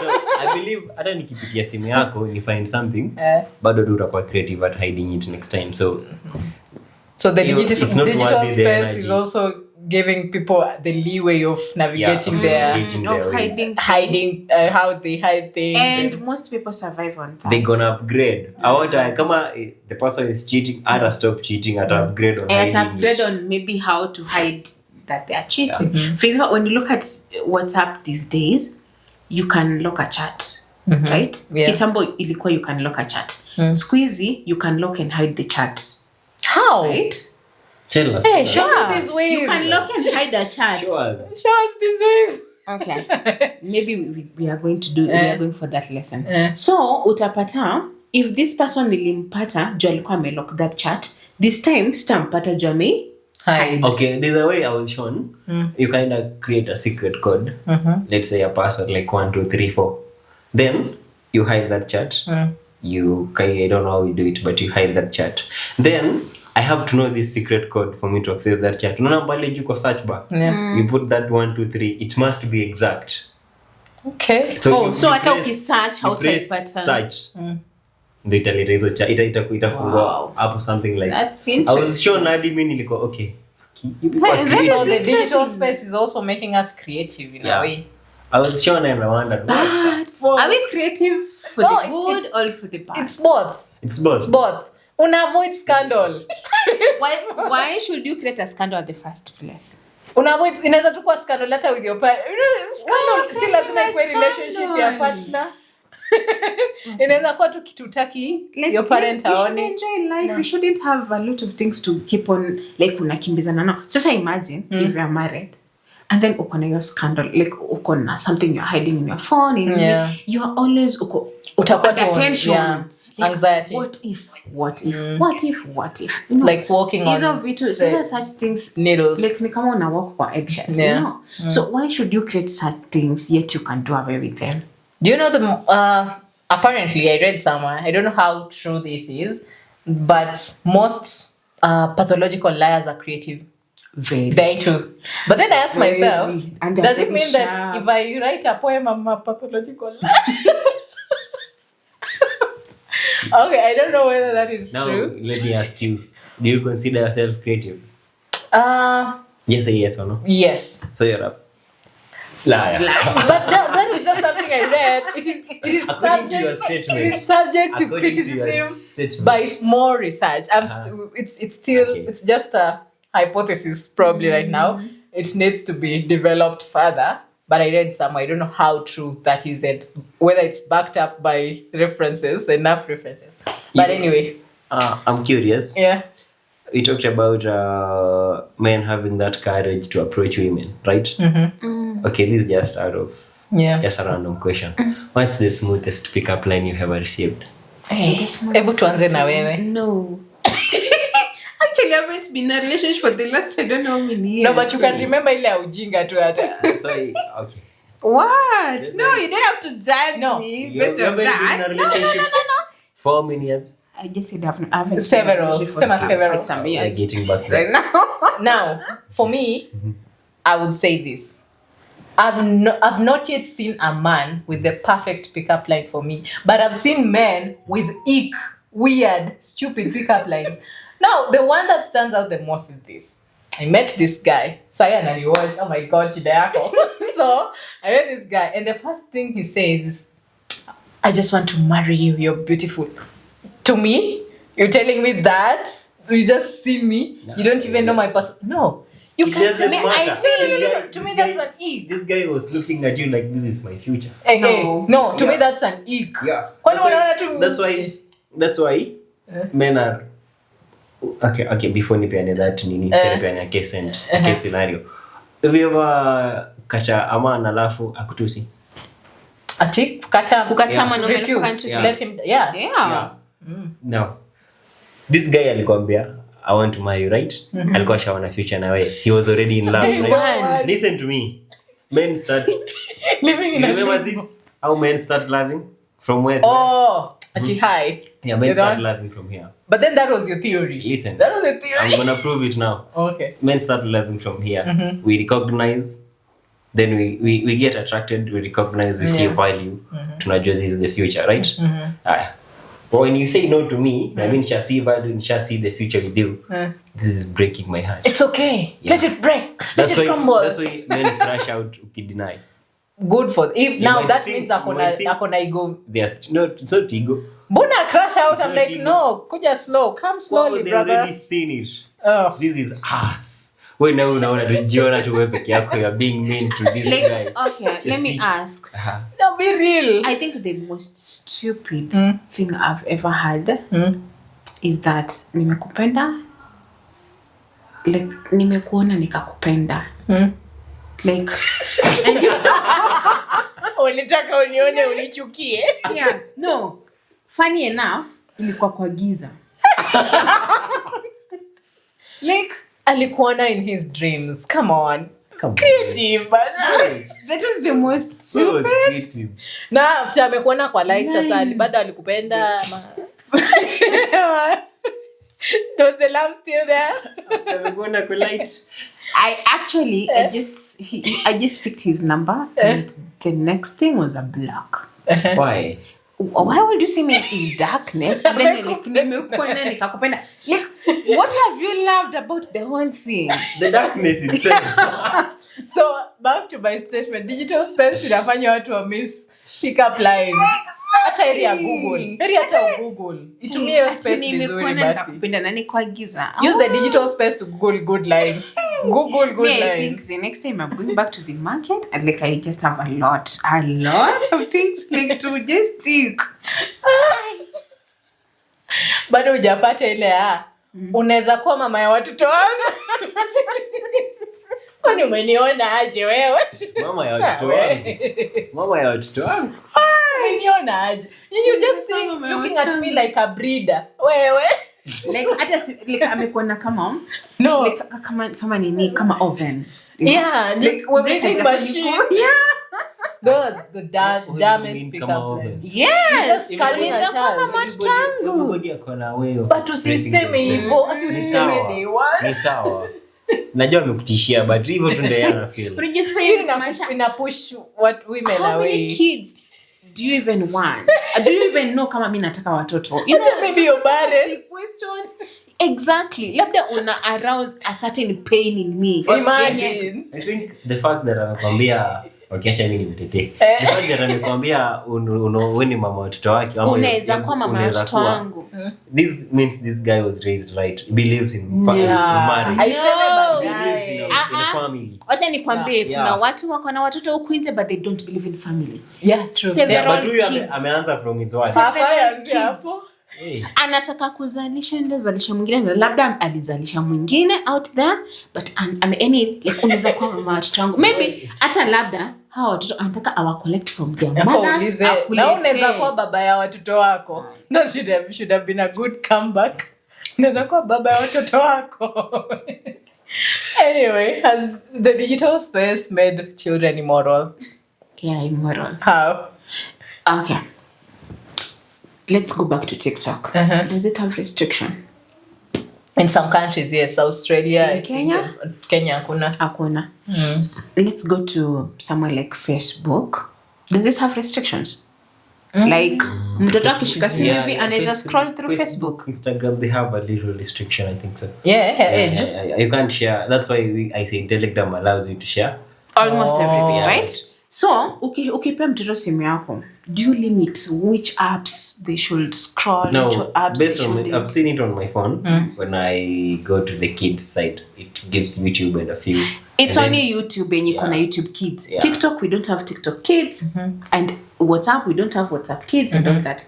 So I believe hata nikipitia simu yako ni find something, Eh. bado tu utakuwa creative at hiding it next time. So So the You- digital it's not digital worthy the space energy. is also giving people the leeway of navigating of their navigating their of ways. hiding how they hide things. And most people survive on that. They gonna upgrade. I want kama the person is cheating, I'll stop cheating at upgrade on And hiding upgrade it. on maybe how to hide that they are cheating. For example, when you look at WhatsApp these days, you can lock a chat, right? Yeah. Kitambo ilikuwa you can lock a chat. Squeezy, you can lock and hide the chat. How? right? Tell us. Hey, tell us. show me these ways. You can lock and hide a chat. Show us. Show us these ways. Okay. Maybe we are going to do. We are going for that lesson. Eh. So utapata, if this person nilimpata juu alikuwa amelock that chat, this time sitampata juu Hide. Okay, there's a way I was shown. You kind of create a secret code. Let's say a password like 1, 2, 3, 4. Then you hide that chat. You I don't know how you do it, but you hide that chat. Then I have to know this secret code for me to access that chat. Unaona pale juu kwa search bar. Yeah. You put that 1, 2, 3. It must be exact. Okay. Oh, so hata press- ukisearch you press hautaipata. search. Ndio italeta hizo chat. Itafungua Wow. hapo something like. That's I interesting. was sure nadi mimi nilikuwa okay. that So is the digital interesting. space is also making us creative in Yeah. a way. I was sure and I wondered. But are we creative for No, the good or for the bad? It's both. It's both. It's both. Una avoid scandal. Why should you create a scandal at the first place? Una avoid inaweza tu kuwa scandal hata with your partner. Scandal si lazima ikuwe relationship ya partner. Inaweza kuwa tu kitu taki your parent you should aone. enjoy life. You shouldn't have a lot of things to keep on like unakimbizana nao. Sasa imagine if you are married and then uko na your scandal like uko na something you're hiding in your phone in Yeah. you are always uko Utakuwa under tu- tension. yeah. Like, Anxiety. what if you know, Like walking hizo on vitu the sasa such things needles. like ni kama una walk kwa eggshells, Yeah. you know. So why should you create such things yet you can do away with them? Do you know apparently I read somewhere, I don't know how true this is, but most pathological liars are creative. Very. Very true. But then I asked Very. myself, And they're does it very mean that sharp. if I write a poem, I'm a pathological liar? Okay, I don't know whether that is Now, true. let me ask you, do you consider yourself creative? Just say yes or no. Yes. So you're a liar. But that is just something I read. It is According to your subject. statement. It is subject to According to your criticism statement. by more research. It's still Okay. it's just a hypothesis probably right now. It needs to be developed further. But I read somewhere. I don't know how true that is, and whether it's backed up by references, enough references. But Yeah. anyway, I'm curious. yeah. We talked about men having that courage to approach women, right? Okay, this is just out of Yeah. just a random question. What's the smoothest pickup line you ever received? Hey, Just hebu tuanze na wewe. No. Actually, I haven't been in a relationship for the last I don't know how many years. No, but you can remember ile ya ujinga tu hata. So, okay. What? Yes, No, I- you don't have to judge No. me You based on haven't been that. in a relationship for how many years? I just said I haven't been in a Several. relationship for Sema several. some We're years. getting back there. Right now. Now, for me, I would say this. I've not yet seen a man with the perfect pickup line for me, but I've seen men with weird, stupid pickup lines. Now, the one that stands out the most is this. I met this guy. Saya na watch. Oh my God, shida yako. So, I met this guy, and the first thing he says is, I just want to marry you. You're beautiful. To me, you're telling me that? You just see me. You don't even know my person. No. You It can't doesn't tell me. I matter. feel This guy- to me this that's guy- an ick. This guy was looking at you like this is my future. Hey, No. hey, no, to me Yeah. that's an ick. Yeah. Kwani That's why- unaona tu- That's why men are okay before nipeane that nini nipeane case scenario. Have you ever kata amana alafu akutusi? Ati kukata Kukata maneno refuse. yanafuka Yeah. Let him yeah. Yeah. No. This guy alikwambia I want to marry you, right? Alikuwa shawana future na wewe. He was already in love. Day Right? one. Listen to me. Men start Living in you a remember limbo. this? How men start loving? From where to where? Oh, ati hi. Yeah, men You start don't- loving from here. But then that was your theory. Listen. That was your theory. I'm gonna prove it now. Okay. Men start loving from here. We recognize, then we get attracted, we recognize, we see Yeah. value. Tunajua this is the future, right? But when you say no to me, I mean, shall see value and shall see the future with you. This is breaking my heart. It's okay. Yeah. Let it break. That's Let why. it crumble. That's why men crash out. Ukideny. Good for if You now might that think- means you might think- akona ego. No, it's not ego. Mbona crash out? It's I'm not like, ego. no, kuja slow. Come slowly, They brother. already seen it. Oh. This is us. Wewe na unaona tujiona tu wewe peke yako, you're being mean to this Like, guy. okay, let me see. ask. No, be real. I think the most stupid thing I've ever had is that nimekupenda like nimekuona nikakupenda. Like Ulitaka unione unichukie. yeah, no. Funny enough, ilikuwa kwa giza. Like Alikuona in his dreams. Come on. Creative, but that was the most stupid. Na after amekuona kwa light sasa bado alikupenda. Was the love still there? Amekuona kwa light. I just picked his number and the next thing was a block. Why? Why would you see me in darkness and then nimekuona nikakupenda? Like, what have you loved about the whole thing? The darkness itself. So back to my statement, digital space inafanya watu wa miss pick up lines. Hata area Google. Hata Google. Itumie hiyo space vizuri basi. Nakupenda nani kwa giza. Use the digital space to Google good lines. Google good lines. I think the next time I'm going back to the market and like I just have a lot of things like to just think. Bado hujapata ile unaweza kuwa mama ya watoto wangu. Kwani umeniona aje wewe? Mama ya watoto wangu. Mama ya watoto wangu. Umeniona aje? You just say looking at me like a breeder. Wewe. Like hata like amekuona kama no. Like kama nini kama oven. Yeah, just like, breeding machine. Yeah. The dumbest pick up line. Yes. Just kaliza kama machtangu. But usiseme hivyo, usiseme day one. Ni sawa. Najua amekutishia but hivyo tu ndio yana feel. Unajua ina push what women away. How many kids do you even want? Do you even know kama mimi nataka watoto? You know, maybe you're barren. Questions. Exactly. Labda una arouse a certain pain in me. Imagine. I think the fact that anakuambia ukiacha mimi nimetetee. The fact that anakuambia wewe ni mama watoto wake ama unaweza kuwa mama watoto wangu. This means this guy was raised right. He believes in marriage. I say believes in a family. Wacha nikwambie kuna watu wako na watoto huko nje but they don't believe in family. Yeah, true. But huyu ameanza from his wife. Hapo. Anataka kuzalisha ndio zalisha mwingine labda alizalisha mwingine out there but like unaweza kuwa mama watoto wangu maybe hata labda hao watoto anataka awa collect from their mothers na unaweza kuwa baba ya watoto wako. That should have been a good comeback. Unaweza kuwa baba ya watoto wako. Anyway, has the digital space made children immoral? Yeah, immoral. How? Okay. Let's go back to TikTok. Does it have restriction? In some countries, yes. Australia. In Kenya? Kenya, hakuna. Let's go to somewhere like Facebook. Does it have restrictions? Like, mtoto akishika simu hivi anaweza scroll through Facebook. Instagram, they have a little restriction, I think so. Yeah. You can't share. That's why I say Telegram allows you to share. Almost everything, right? So, ukipea mtoto simu yako, do you limit which apps they should scroll? No, which apps based they on should I've seen it on my phone. When I go to the kids site, it gives YouTube and a few. It's only YouTube and you can YouTube Kids. Yeah. TikTok, we don't have TikTok Kids. And WhatsApp, we don't have WhatsApp Kids. And all that.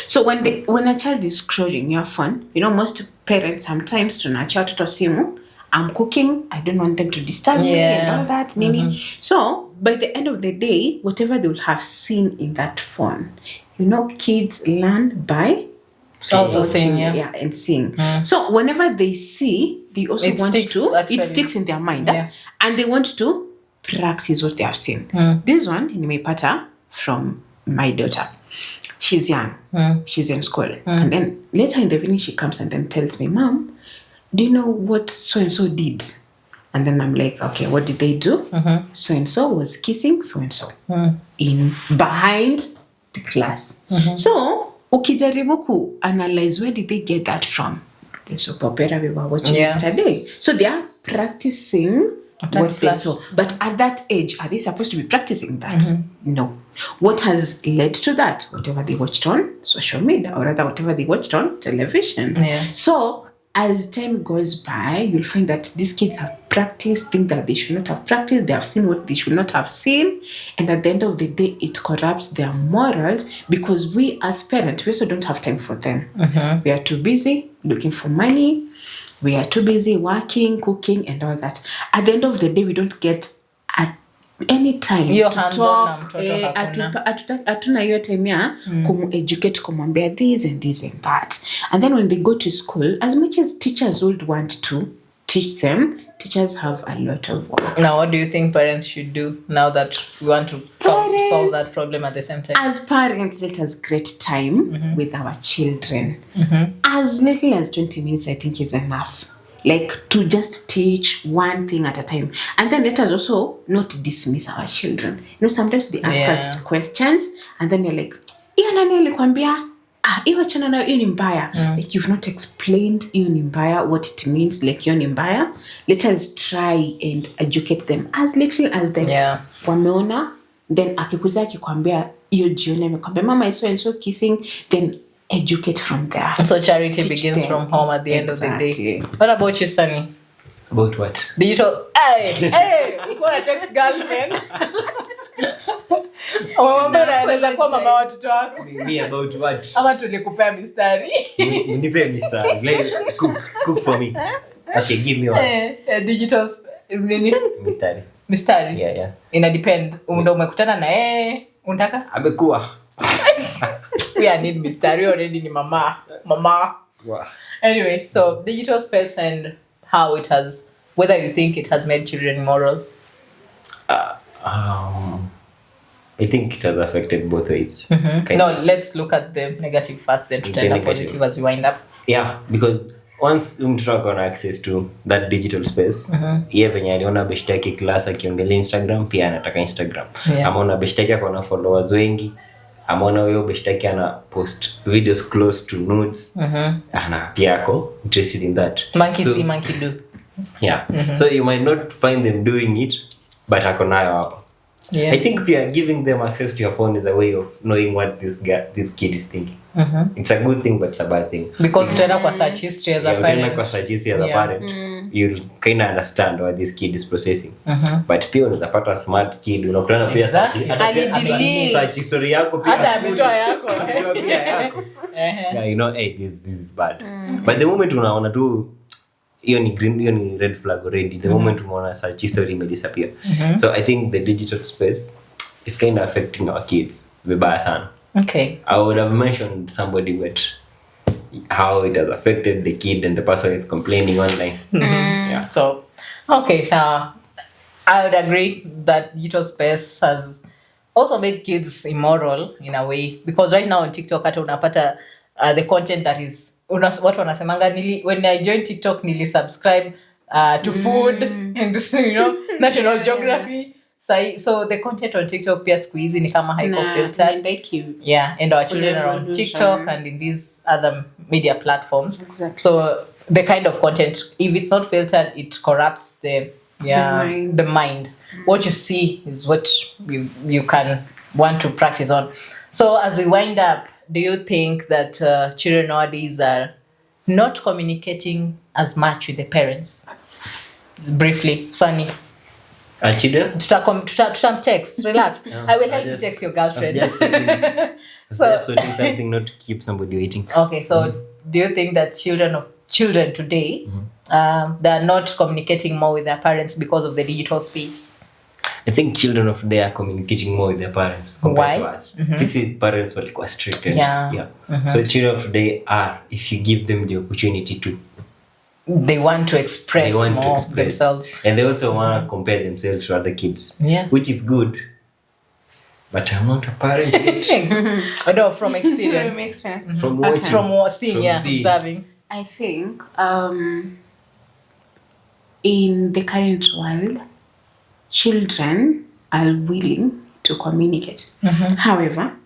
So when a child is scrolling your phone, you know, most parents sometimes to a child to simu, I'm cooking, I don't want them to disturb me and all that. So by the end of the day, whatever they will have seen in that phone, you know, kids learn by also seeing, and seeing. So whenever they see, they also want it sticks in their mind. And they want to practice what they have seen. This one, nimeipata from my daughter. She's young. She's in school. And then later in the evening, she comes and then tells me, Mom, do you know what so-and-so did? And then I'm like, okay, what did they do? So-and-so was kissing so-and-so in behind the class. So, ukijaribu ku analyze where did they get that from? The soap opera we were watching yesterday. So they are practicing what they saw. But at that age, are they supposed to be practicing that? No. What has led to that? Whatever they watched on social media, or rather whatever they watched on television. So as time goes by, you'll find that these kids have practiced things that they should not have practiced. They have seen what they should not have seen. And at the end of the day, it corrupts their morals because we as parents, we also don't have time for them. We are too busy looking for money, we are too busy working, cooking, and all that. At the end of the day, we don't get any time Hiyo to hands-on na talk. mtoto hakuna. Hatuna hiyo time ya educate, kumwambia this and this and that. And then when they go to school, as much as teachers would want to teach them, teachers have a lot of work. Now, what do you think parents should do now that we want to solve that problem at the same time? As parents, let us create time with our children. As little as 20 minutes, I think, is enough. Like, to just teach one thing at a time. And then let us also not dismiss our children. Sometimes they ask us questions, and then you're like, iya nani alikwambia? Iwa chana na hiyo ni mbaya. Like, you've not explained hiyo ni mbaya, what it means, like hiyo ni mbaya. Let us try and educate them as little as them. Wameona, then akikuza akikwambia hiyo jioni amekwambia mama I saw and so kissing, then educate from there. So charity begins from home at the end of the day. What about you, Sunny? About what? Digital. Hey, you want to text girlfriend? Unaweza kuwa mama watoto wako. Me about what? Ama tulikupea mistari. Nipe mistari. Like, cook for me. Okay, give me one. Digital mistari. Yeah. Ina depend. Ndio umekutana na unataka? Amekuwa. We need mistari already ni mama. Wow. Anyway, so digital space and how it has, whether you think it has made children immoral. I think it has affected both ways. No, let's look at the negative first, then to turn the positive as we wind up. Yeah, because once mtu akona access to that digital space, yeye venye aliona beshte yake class akiongelea Instagram, pia anataka Instagram. Amaona beshte yake akona followers wengi, amaona huyo beshte yake ana post videos close to nudes, ana pia ako interested in that. Monkey see, monkey do. Yeah. So you might not find them doing it, but akonayo hapo. Yeah. I think we are giving them access to your phone is a way of knowing what this kid is thinking. It's a good thing, but it's a bad thing. Because utaenda kwa search history as a parent. Kwa search history as a parent, you'll kind of understand what this kid is processing. But pia unapata smart kid, unakutana pia search history yako pia. Hata mtoto yako. Yeah, you know, hey, this is bad. But the moment unaona tu hiyo ni green, hiyo ni red flag already. The moment umeona search history may disappear. So I think the digital space is kind of affecting our kids vibaya sana. Okay. I would have mentioned somebody with how it has affected the kid and the person is complaining online. Yeah. So, okay, so I would agree that digital space has also made kids immoral in a way, because right now on TikTok hata unapata the content that is watu wanasemanga when I joined TikTok nili subscribe to food and national geography. So the content on TikTok pia siku hizi ni kama haiko filtered. Yeah, and our children are on TikTok and in these other media platforms. Exactly. So the kind of content, if it's not filtered, it corrupts the mind. What you see is what you can want to practice on. So as we wind up, do you think that children nowadays are not communicating as much with the parents? Briefly, Sunny. Children? Text. Relax. I will help you text your girlfriend. Just sorting something, not to keep somebody waiting. Okay, so do you think that children today, they are not communicating more with their parents because of the digital space? I think children of today are communicating more with their parents compared to us. Sisi parents walikuwa strict. So children of today are, if you give them the opportunity to, they want to express themselves. And they also want to compare themselves to other kids. Yeah. Which is good. But I'm not a parent yet. No, from experience. From watching. From seeing, observing. I think in the current world, children are willing to communicate. However,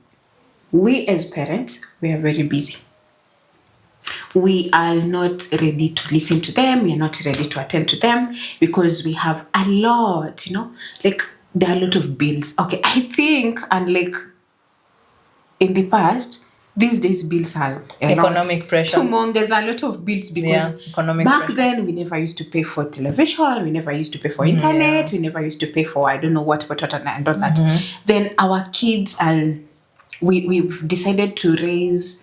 we as parents, we are very busy. We are not ready to listen to them. We are not ready to attend to them because we have a lot, like there are a lot of bills. Okay, I think, and like in the past, these days bills are economic pressure. There's a lot of bills because economic back pressure. then we never used to pay for television, we never used to pay for internet, we never used to pay for I don't know what and all that. Then our kids we've decided to raise,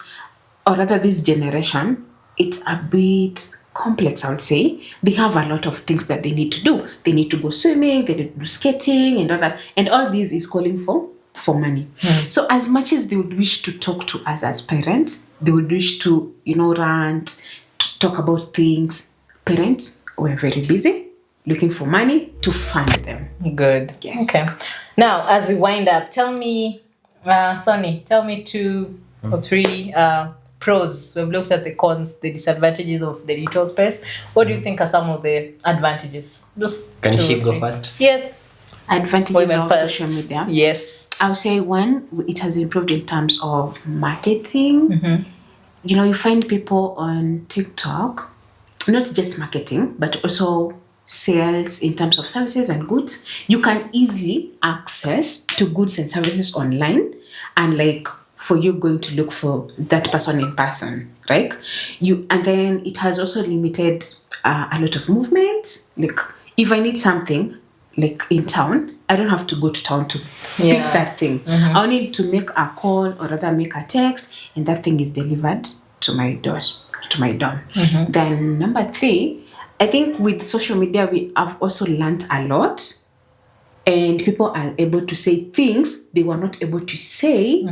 or rather this generation it's a bit complex, I would say. They have a lot of things that they need to do. They need to go swimming, they need to do skating and all that. And all this is calling for money. So as much as they would wish to talk to us as parents, they would wish to, rant, to talk about things. Parents were very busy looking for money to fund them. Good. Yes. Okay. Now, as we wind up, tell me, Sonny, tell me 2 or 3 pros. We've looked at the cons, the disadvantages of the digital space. What do you think are some of the advantages? Just Can 2 or she go 3. first? Yeah. Advantages Women of first. social media. Yes. I would say one, it has improved in terms of marketing. You find people on TikTok, not just marketing, but also sales in terms of services and goods. You can easily access to goods and services online, and like for you going to look for that person in person, right? And then it has also limited a lot of movement. Like if I need something, like in town, I don't have to go to town to pick that thing. I'll need to make a call or rather make a text, and that thing is delivered to my dorm. Then number 3, I think with social media we have also learned a lot, and people are able to say things they were not able to say,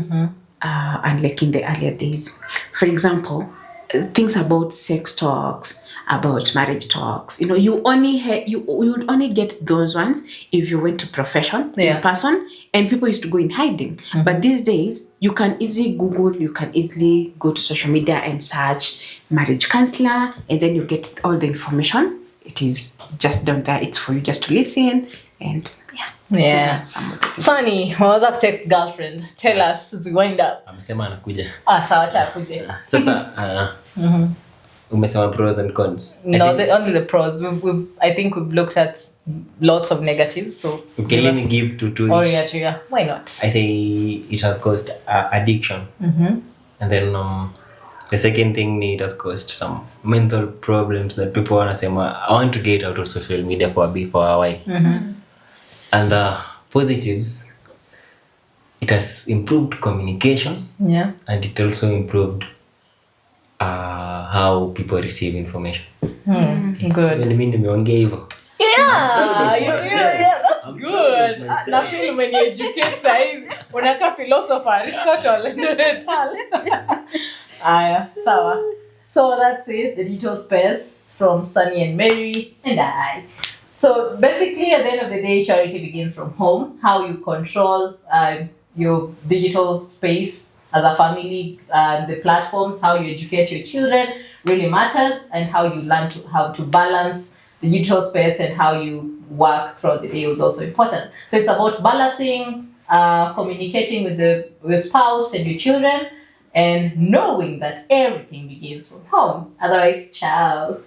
unlike in the earlier days. For example, things about sex talks, about marriage talks. You only you would only get those ones if you went to profession in person, and people used to go in hiding. But these days, you can easily Google, you can easily go to social media and search marriage counselor, and then you get all the information. It is just down there. It's for you just to listen, and Yeah. Sonny, unaweza kutext girlfriend. Tell us as we wind up. Amesema anakuja. Sawa acha akuje. Sasa umesema pros and cons. Only the pros. I think we've looked at lots of negatives. So okay, let me give two. Oh yeah. Why not? I say it has caused addiction, and then the second thing, it has caused some mental problems that people wanna say, I want to get out of social media for a while. And the positives, it has improved communication, and it also improved how people receive information. Good. Nimeongea hivyo. Yeah, that's good. Na feel umenieducate saizi. Unaka philosopher Aristotle. Sawa. So that's it, the digital space from Sunny and Mary and I. So basically, at the end of the day, charity begins from home. How you control your digital space as a family, the platforms, how you educate your children really matters, and how you learn how to balance the digital space and how you work throughout the day is also important. So it's about balancing, communicating with your spouse and your children, and knowing that everything begins from home. Otherwise, ciao.